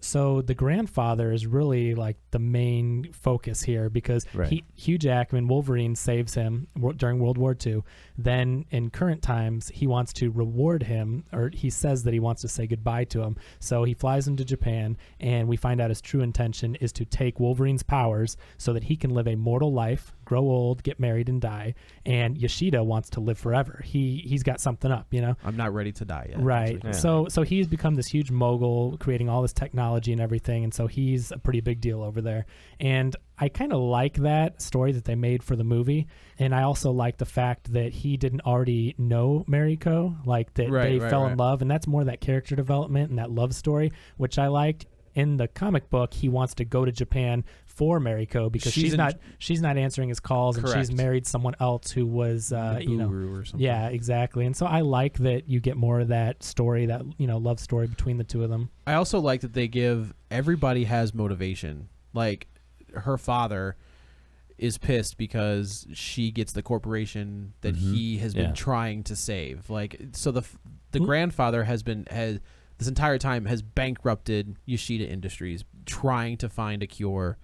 So the grandfather is really like the main focus here because Right. Hugh Jackman, Wolverine, saves him during World War II. Then in current times, he wants to reward him, or he says that he wants to say goodbye to him. So he flies him to Japan, and we find out his true intention is to take Wolverine's powers so that he can live a mortal life, grow old, get married, and die. And Yoshida wants to live forever. He's got something up, you know. I'm not ready to die yet. Right. Yeah. So he's become this huge mogul, creating all this technology and everything, and so he's a pretty big deal over there. And I kind of like that story that they made for the movie, and I also like the fact that he didn't already know Mariko, like that they fell in love, and that's more that character development and that love story, which I liked. In the comic book, he wants to go to Japan for Mariko because she's not answering his calls, and she's married someone else who was or something. yeah, exactly. And so I like that you get more of that story, that love story between the two of them. I also like that they give everybody has motivation. Like her father is pissed because she gets the corporation that he has been trying to save. Like so the grandfather has this entire time has bankrupted Yoshida Industries, trying to find a cure,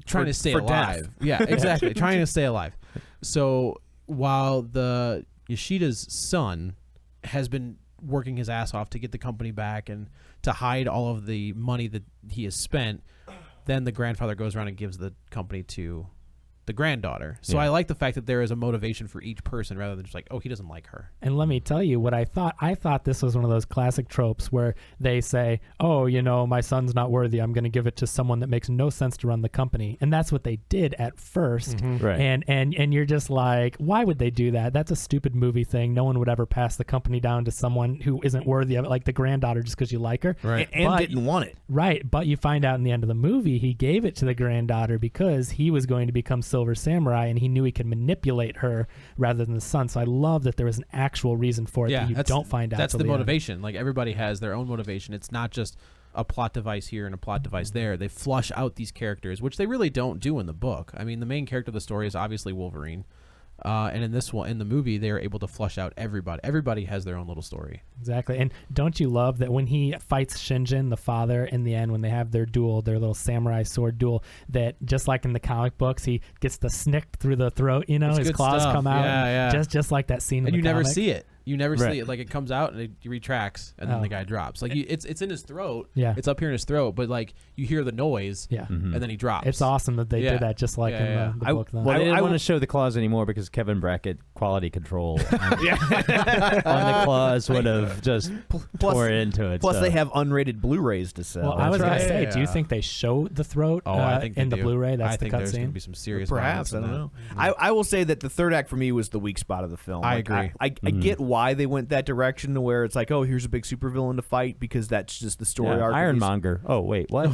trying to stay alive. Yeah, exactly, trying to stay alive. So while the Yoshida's son has been working his ass off to get the company back and to hide all of the money that he has spent, then the grandfather goes around and gives the company to the granddaughter. So I like the fact that there is a motivation for each person rather than just like, oh, he doesn't like her. And let me tell you what I thought. I thought this was one of those classic tropes where they say, oh, my son's not worthy. I'm going to give it to someone that makes no sense to run the company. And that's what they did at first. Right. And you're just like, why would they do that? That's a stupid movie thing. No one would ever pass the company down to someone who isn't worthy of it, like the granddaughter, just because you like her. Right. And didn't want it. Right. But you find out in the end of the movie, he gave it to the granddaughter because he was going to become Silver Samurai, and he knew he could manipulate her rather than the son. So I love that there was an actual reason for it that you don't find out. That's till the the end. motivation. Like everybody has their own motivation. It's not just a plot device here and a plot device there. They flush out these characters, which they really don't do in the book. I mean, the main character of the story is obviously Wolverine. And in the movie, they are able to flush out everybody. Everybody has their own little story. Exactly. And don't you love that when he fights Shinjin, the father, in the end, when they have their duel, their little samurai sword duel, that just like in the comic books, he gets the snick through the throat, It's his good claws stuff. come out. Yeah. Just like that scene in And the you never comic. see it. You never Right. see it. Like it comes out and it retracts, and then the guy drops. Like it's in his throat. Yeah. It's up here in his throat, but like you hear the noise. Yeah. And then he drops. It's awesome that they Yeah. did that just like in the book. Then. Well, they didn't I want will- to show the claws anymore because Kevin Brackett quality control on the claws would have just tore into it. Plus, so. they have unrated Blu-rays to sell. Well, I was going to say, right. do you Yeah. think they show the throat I think in they the do. Blu-ray? That's I the think there's going to cutscene? be some serious Perhaps, I violence don't in know. that. I will say that the third act for me was the weak spot of the film. I Like, agree. I get why they went that direction to where it's like, oh, here's a big supervillain to fight because that's just the story arc. of these- Ironmonger. Oh wait, what?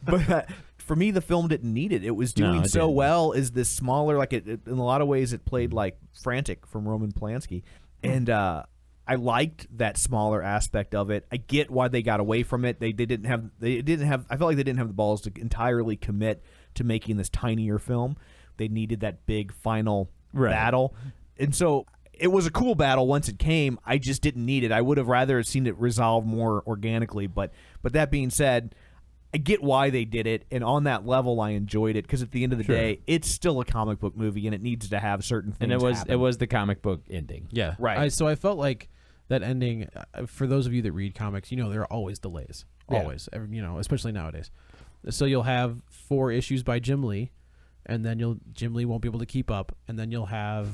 But for me, the film didn't need it. It was No, doing it so didn't. well. Is this smaller? Like it in a lot of ways, it played like Frantic from Roman Polanski, and I liked that smaller aspect of it. I get why they got away from it. They didn't have. I felt like they didn't have the balls to entirely commit to making this tinier film. They needed that big final battle, and so. It was a cool battle once it came. I just didn't need it. I would have rather seen it resolve more organically. But that being said, I get why they did it, and on that level, I enjoyed it because at the end of the day, it's still a comic book movie, and it needs to have certain things. And it happen. was the comic book ending. Yeah. Right. So I felt like that ending, for those of you that read comics, there are always delays. Yeah. Always. Especially nowadays. So you'll have 4 issues by Jim Lee, and then Jim Lee won't be able to keep up, and then you'll have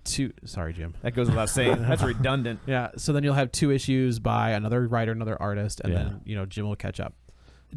two. Sorry, Jim. That goes without saying. That's redundant. Yeah. So then you'll have 2 issues by another writer, another artist, and then Jim will catch up.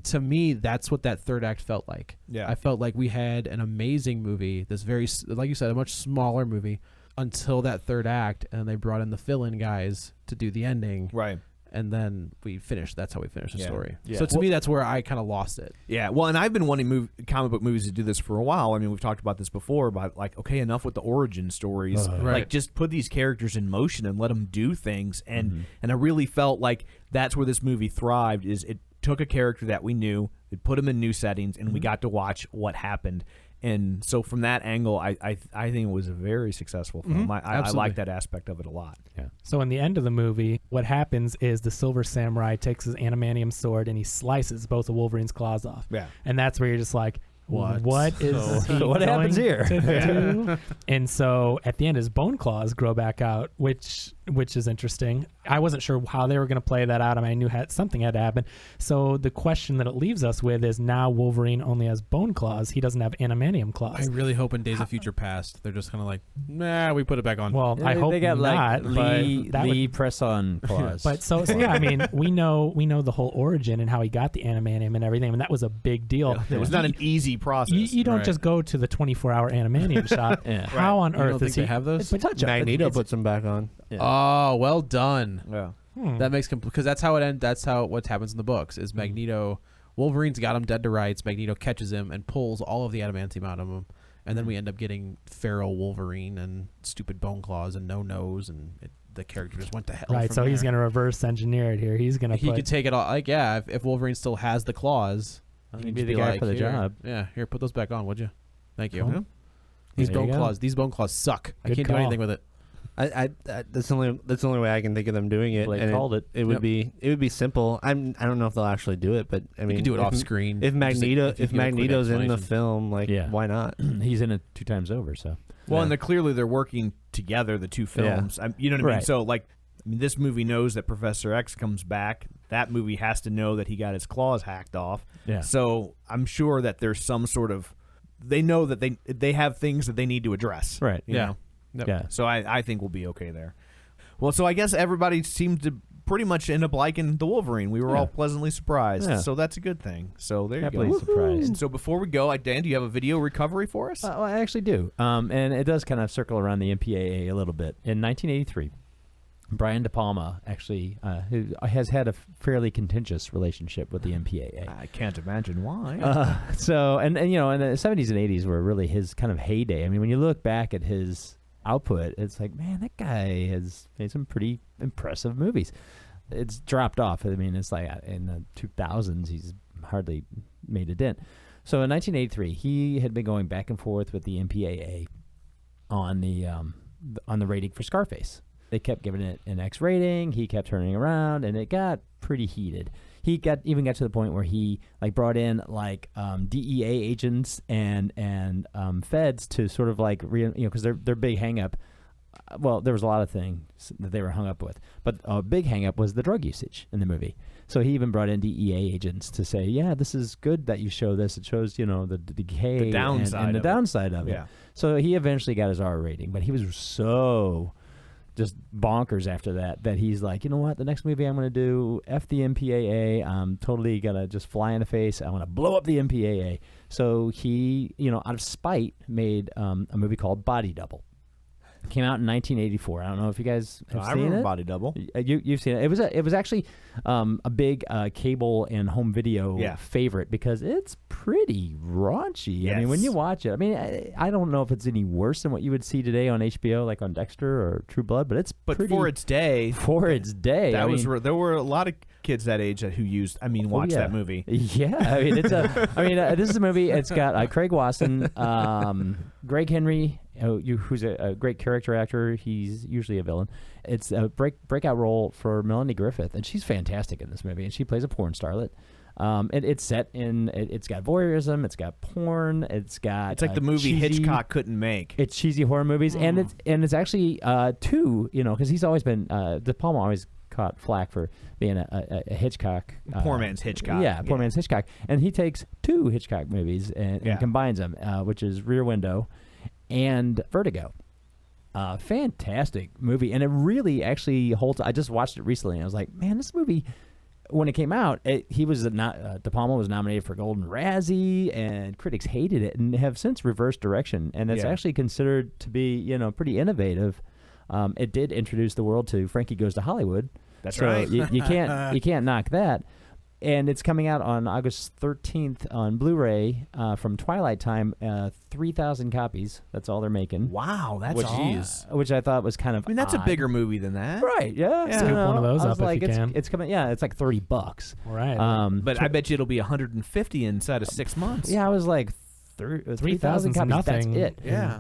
To me, that's what that third act felt like. Yeah. I felt like we had an amazing movie. This very, like you said, a much smaller movie until that third act, and they brought in the fill-in guys to do the ending. Right. And then we finished. That's how we finished the story. Yeah. So to me, that's where I kind of lost it. Yeah, well, and I've been wanting comic book movies to do this for a while. I mean, we've talked about this before, about like, okay, enough with the origin stories. Right. Like, just put these characters in motion and let them do things. And and I really felt like that's where this movie thrived. Is it took a character that we knew, it put him in new settings, and we got to watch what happened. And so from that angle, I think it was a very successful film. I like that aspect of it a lot. Yeah. So in the end of the movie, what happens is the Silver Samurai takes his adamantium sword and he slices both of Wolverine's claws off. Yeah. And that's where you're just like, what is he So what happens going here? to do? And so at the end, his bone claws grow back out, which is interesting. I wasn't sure how they were going to play that out. I mean, I knew something had to happen. So the question that it leaves us with is now Wolverine only has bone claws. He doesn't have adamantium claws. I really hope in Days of Future Past they're just kind of like, nah, we put it back on. Well, I hope they got not. like but Lee press-on claws. But so yeah, I mean, we know the whole origin and how he got the adamantium and everything, and that was a big deal. It was not an easy process. You don't just go to the 24-hour adamantium shop. How on You earth don't think does he they have those? Magneto puts them back on. Oh, well done. Yeah. That makes because that's how it ends. That's how what happens in the books is Magneto. Wolverine's got him dead to rights. Magneto catches him and pulls all of the adamantium out of him, and then we end up getting feral Wolverine and stupid bone claws and no nose, and the character just went to hell. Right, from so he's there. going to reverse engineer it here. He's going to He could take it all. Like, yeah, if Wolverine still has the claws, He'd he'd be just the guy like, for the "Here, job." Yeah, here, put those back on, would you? Thank you. Cool. These There you bone go. claws. These bone claws suck. I Good can't call. do anything with it. That's the only way I can think of them doing it. Blake and called it. It would be simple. I don't know if they'll actually do it, but I mean, You can do it if- off screen. If Magneto's give a quick in the explanation. film, like, why not? He's in it 2 times over, so. Well, and they're working together, the two films. You know what I mean? Right. So, like, this movie knows that Professor X comes back. That movie has to know that he got his claws hacked off. Yeah. So I'm sure that there's some sort of. They know that they have things that they need to address. Right. You know? Yep. Yeah. So I think we'll be okay there. Well, so I guess everybody seemed to pretty much end up liking the Wolverine. We were all pleasantly surprised. Yeah. So that's a good thing. So there you Happily go. surprised. And so before we go, Dan, do you have a video recovery for us? Well, I actually do. And it does kind of circle around the MPAA a little bit. In 1983, Brian De Palma actually who has had a fairly contentious relationship with the MPAA. I can't imagine why. And you know, in the 70s and 80s were really his kind of heyday. I mean, when you look back at his output, it's like, man, that guy has made some pretty impressive movies. It's dropped off. I mean, it's like in the 2000s, he's hardly made a dent. So in 1983, he had been going back and forth with the MPAA on the rating for Scarface. They kept giving it an X rating. He kept turning around, and it got pretty heated. He even got to the point where he brought in DEA agents and feds to sort of because their big hang up. Well, there was a lot of things that they were hung up with, but a big hang up was the drug usage in the movie. So he even brought in DEA agents to say, yeah, this is good that you show this. It shows, the decay The downside and the of it. downside of it. Yeah. So he eventually got his R rating, but he was so just bonkers after that he's like, you know what, the next movie I'm going to do, F the MPAA, I'm totally going to just fly in the face. I want to blow up the MPAA. So he, out of spite, made a movie called Body Double. It came out in 1984. I don't know if you guys have I seen remember it. Body Double. You've seen it. It was actually a big cable and home video favorite because it's pretty raunchy. I mean, when you watch it, I mean, I don't know if it's any worse than what you would see today on HBO, like on Dexter or True Blood, but it's pretty, for its day, that there were a lot of kids that age watched that movie. Yeah, I mean, this is a movie. It's got Craig Wasson, Greg Henry, who's a great character actor. He's usually a villain. It's a breakout role for Melanie Griffith, and she's fantastic in this movie. And she plays a porn starlet. It's set in. It's got voyeurism. It's got porn. It's like the movie cheesy, Hitchcock couldn't make. It's cheesy horror movies, and it's actually two. Because he's always been De Palma always caught flack for being a Hitchcock. Poor man's Hitchcock. Yeah, poor man's Hitchcock. And he takes 2 Hitchcock movies and combines them, which is Rear Window and Vertigo. Fantastic movie, and it really actually holds. I just watched it recently, and I was like, man, this movie, when it came out, he was De Palma was nominated for Golden Razzie, and critics hated it and have since reversed direction, and it's actually considered to be pretty innovative. It did introduce the world to Frankie Goes to Hollywood. That's so right. you can't knock that. And it's coming out on August 13th on Blu-ray from Twilight Time, 3,000 copies. That's all they're making. Wow, that's which I thought was kind of. I mean, that's odd. a bigger movie than that, right? Yeah, Scoop one of those I was up like, if you can. It's coming. Yeah, it's like $30. Right. But I bet you it'll be 150 inside of 6 months. Yeah, I was like 3,000 copies. Nothing. That's it. Yeah.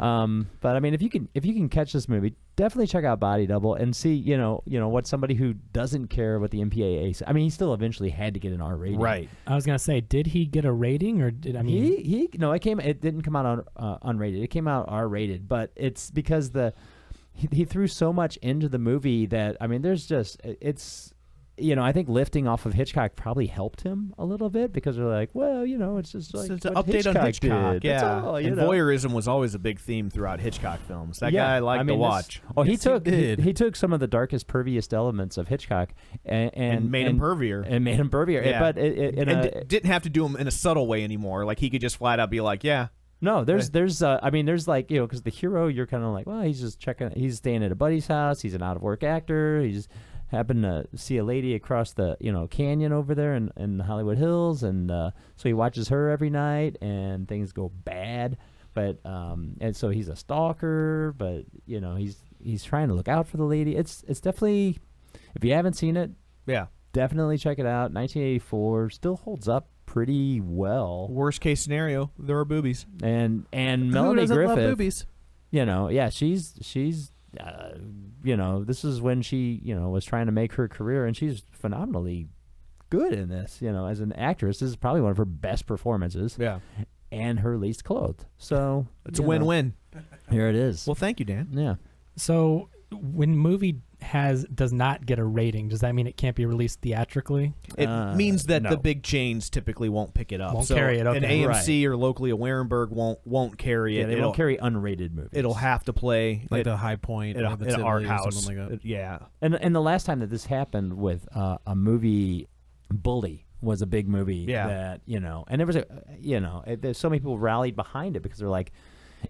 But I mean, if you can catch this movie, definitely check out Body Double and see what somebody who doesn't care what the MPAA says. I mean, he still eventually had to get an R rating. Right. I was gonna say, did he get a rating, or did it didn't come out on unrated. It came out R rated, but it's because he threw so much into the movie that there's just it's. I think lifting off of Hitchcock probably helped him a little bit because they're like, well, it's just like it's an what update on Hitchcock. did. Yeah, That's all, and voyeurism was always a big theme throughout Hitchcock films. That guy liked to watch. He took some of the darkest, perviest elements of Hitchcock and made him pervier. And made him pervier. Yeah. But didn't have to do him in a subtle way anymore. Like he could just flat out be like, yeah. No, there's because the hero, you're kind of like, well, he's just he's staying at a buddy's house. He's an out of work actor. He's happened to see a lady across the canyon over there in the Hollywood Hills, and so he watches her every night, and things go bad. But and so he's a stalker, but he's trying to look out for the lady. It's definitely, if you haven't seen it, definitely check it out. 1984 still holds up pretty well. Worst case scenario, there are boobies, and Who Melanie doesn't Griffith, love boobies? she's. This is when she, was trying to make her career, and she's phenomenally good in this. As an actress, this is probably one of her best performances. Yeah, and her least clothed. So it's a win-win. Here it is. Well, thank you, Dan. Yeah. So when movie does not get a rating, does that mean it can't be released theatrically? It means that no. the big chains typically won't pick it up. Won't carry it. Okay. An AMC or locally a Warenberg won't carry it. Yeah, they won't carry unrated movies. It'll have to play like the High Point at an art house. Something like that. Yeah. And the last time that this happened with a movie, Bully was a big movie. Yeah. That and there was there's so many people rallied behind it because they're like,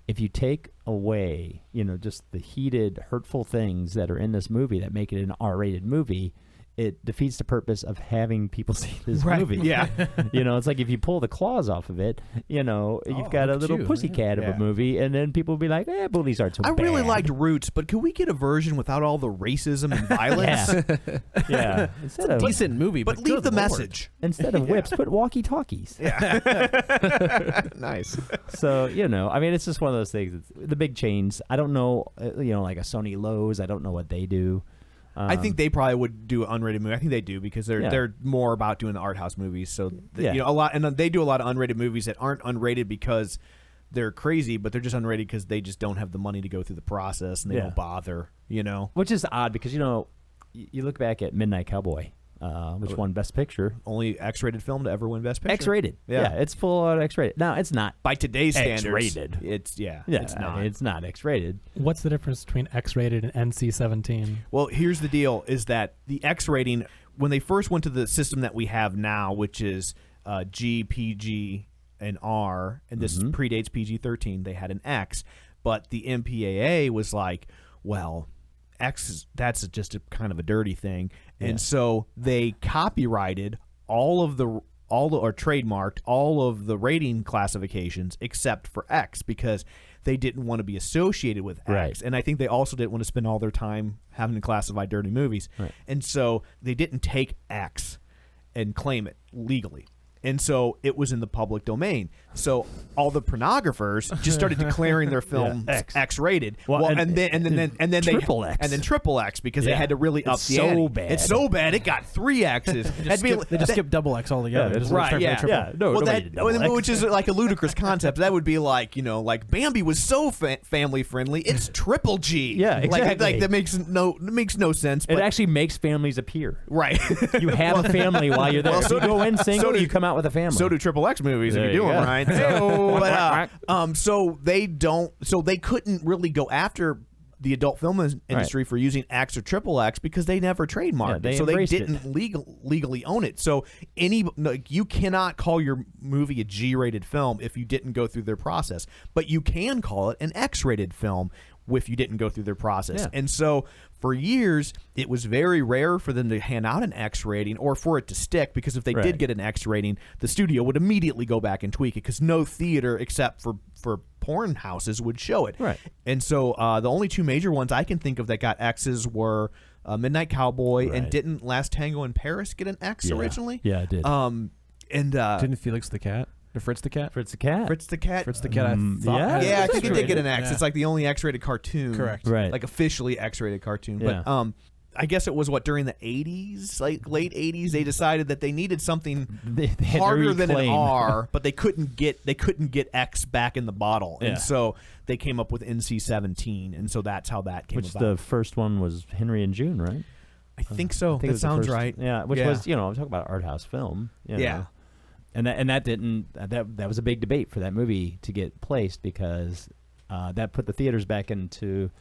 if you take away, just the heated, hurtful things that are in this movie that make it an R-rated movie, it defeats the purpose of having people see this movie. Yeah. It's like if you pull the claws off of it, you've got a little pussycat of a movie, and then people will be like, bullies aren't so bad. I really liked Roots, but could we get a version without all the racism and violence? Yeah. Instead of decent movie, but leave the message. Instead of whips, put walkie-talkies. Yeah. Nice. So, it's just one of those things. It's the big chains. I don't know, like a Sony Lowe's, I don't know what they do. I think they probably would do an unrated movie. I think they do because they're more about doing the art house movies. So a lot, and they do a lot of unrated movies that aren't unrated because they're crazy, but they're just unrated because they just don't have the money to go through the process and they don't bother. Which is odd because you look back at Midnight Cowboy, which won Best Picture. Only X-rated film to ever win Best Picture. X-rated. Yeah, it's full out X-rated. No, it's not. By today's standards, X-rated. It's it's not. It's not X-rated. What's the difference between X-rated and NC-17? Well, here's the deal: is that the X rating, when they first went to the system that we have now, which is G, PG, and R, and this predates PG-13, they had an X, but the MPAA was like, well, X, that's just a kind of a dirty thing, and so they copyrighted or trademarked all of the rating classifications except for X because they didn't want to be associated with X. Right. And I think they also didn't want to spend all their time having to classify dirty movies. Right. And so they didn't take X and claim it legally. And so it was in the public domain. So all the pornographers just started declaring their film X-rated. Well, and then triple X. And then triple X because they had to really up the ante. Bad. It's so bad it got 3 X's. They just skipped double X altogether. Right, yeah. No, which is like a ludicrous concept. That would be like, like Bambi was so family friendly. It's triple G. Yeah, exactly. Like that makes no sense. But It actually makes families appear. right. You have a family while you're there. Well, so you go in single, so do- you come out with a family. So do triple X movies There if you you do them go. right. So they couldn't really go after the adult film industry for using X or triple X because they never trademarked they it. So they embraced didn't legally own it. So you cannot call your movie a G-rated film if you didn't go through their process, but you can call it an X-rated film if you didn't go through their process. Yeah. And so for years, it was very rare for them to hand out an X rating or for it to stick, because if they did get an X rating, the studio would immediately go back and tweak it because no theater except for porn houses would show it. Right. And so the only 2 major ones I can think of that got X's were Midnight Cowboy and didn't Last Tango in Paris get an X originally? Yeah, it did. Didn't Felix the Cat? Or Fritz the Cat? Fritz the Cat. Fritz the Cat. Fritz the Cat, I thought. Yeah, I think it did get an X. Yeah. It's like the only X-rated cartoon. Correct. Right. Like officially X-rated cartoon. Yeah. But I guess it was during the 80s, like late 80s, they decided that they needed something They had to harder than an reclaim. R, but they couldn't get X back in the bottle. Yeah. And so they came up with NC-17, and so that's how that came Which about. the first one was Henry and June, right? I think so. I think it That was the sounds first- right. Yeah, which was, I'm talking about art house film. You know. Yeah. And that didn't that was a big debate for that movie to get placed because that put the theaters back into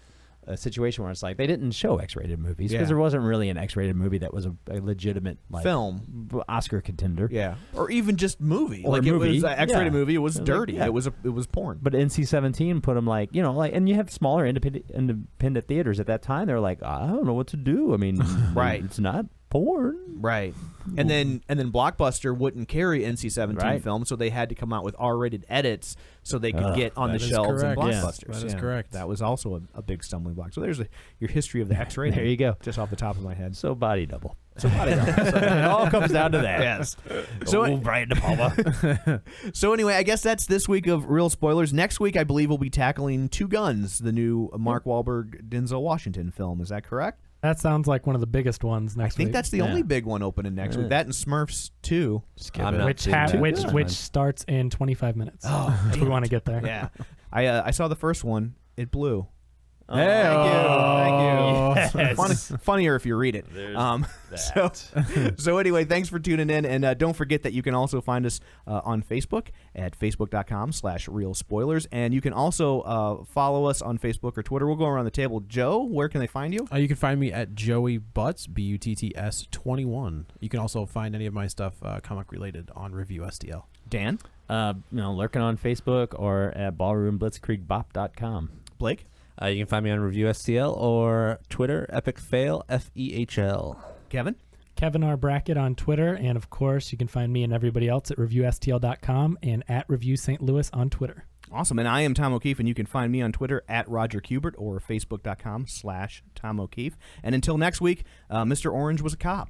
a situation where it's like they didn't show X-rated movies because there wasn't really an X-rated movie that was a legitimate film Oscar contender. Yeah, or even just movie. Or Like movie. it was an X-rated Yeah. movie. It was Like, dirty. yeah. It was porn. But NC-17 put them and you have smaller independent theaters at that time. They're like, I don't know what to do. I mean, Right. It's not porn. Right. And then Blockbuster wouldn't carry NC-17 films, so they had to come out with R-rated edits so they could get on the that is shelves in correct. Blockbusters. That is correct. That was also a big stumbling block. So there's your history of the X-rated. There you go. Just off the top of my head. So body double. So it all comes down to that. Yes. So Brian De Palma. So anyway, I guess that's this week of Real Spoilers. Next week, I believe we'll be tackling Two Guns, the new Mark Wahlberg, Denzel Washington film. Is that correct? That sounds like one of the biggest ones next I think week. that's the only big one opening next week. That and Smurfs 2. Which starts in 25 minutes. Oh, if we want to get there. Yeah. I saw the first one. It blew. Yes. Thank you. Funnier if you read it. So anyway, thanks for tuning in, and don't forget that you can also find us on Facebook at facebook.com/Real Spoilers, and you can also follow us on Facebook or Twitter. We'll go around the table. Joe, where can they find you? You can find me at Joey Butts, BUTTS 21. You can also find any of my stuff comic related on Review STL. Dan, lurking on Facebook or at ballroomblitzkriegbop.com. Blake. You can find me on Review STL or Twitter, Epic Fail, FEHL. Kevin? Kevin R. Brackett on Twitter. And, of course, you can find me and everybody else at ReviewSTL.com and at Review St. Louis on Twitter. Awesome. And I am Tom O'Keefe, and you can find me on Twitter at Roger Kubert or Facebook.com/Tom O'Keefe. And until next week, Mr. Orange was a cop.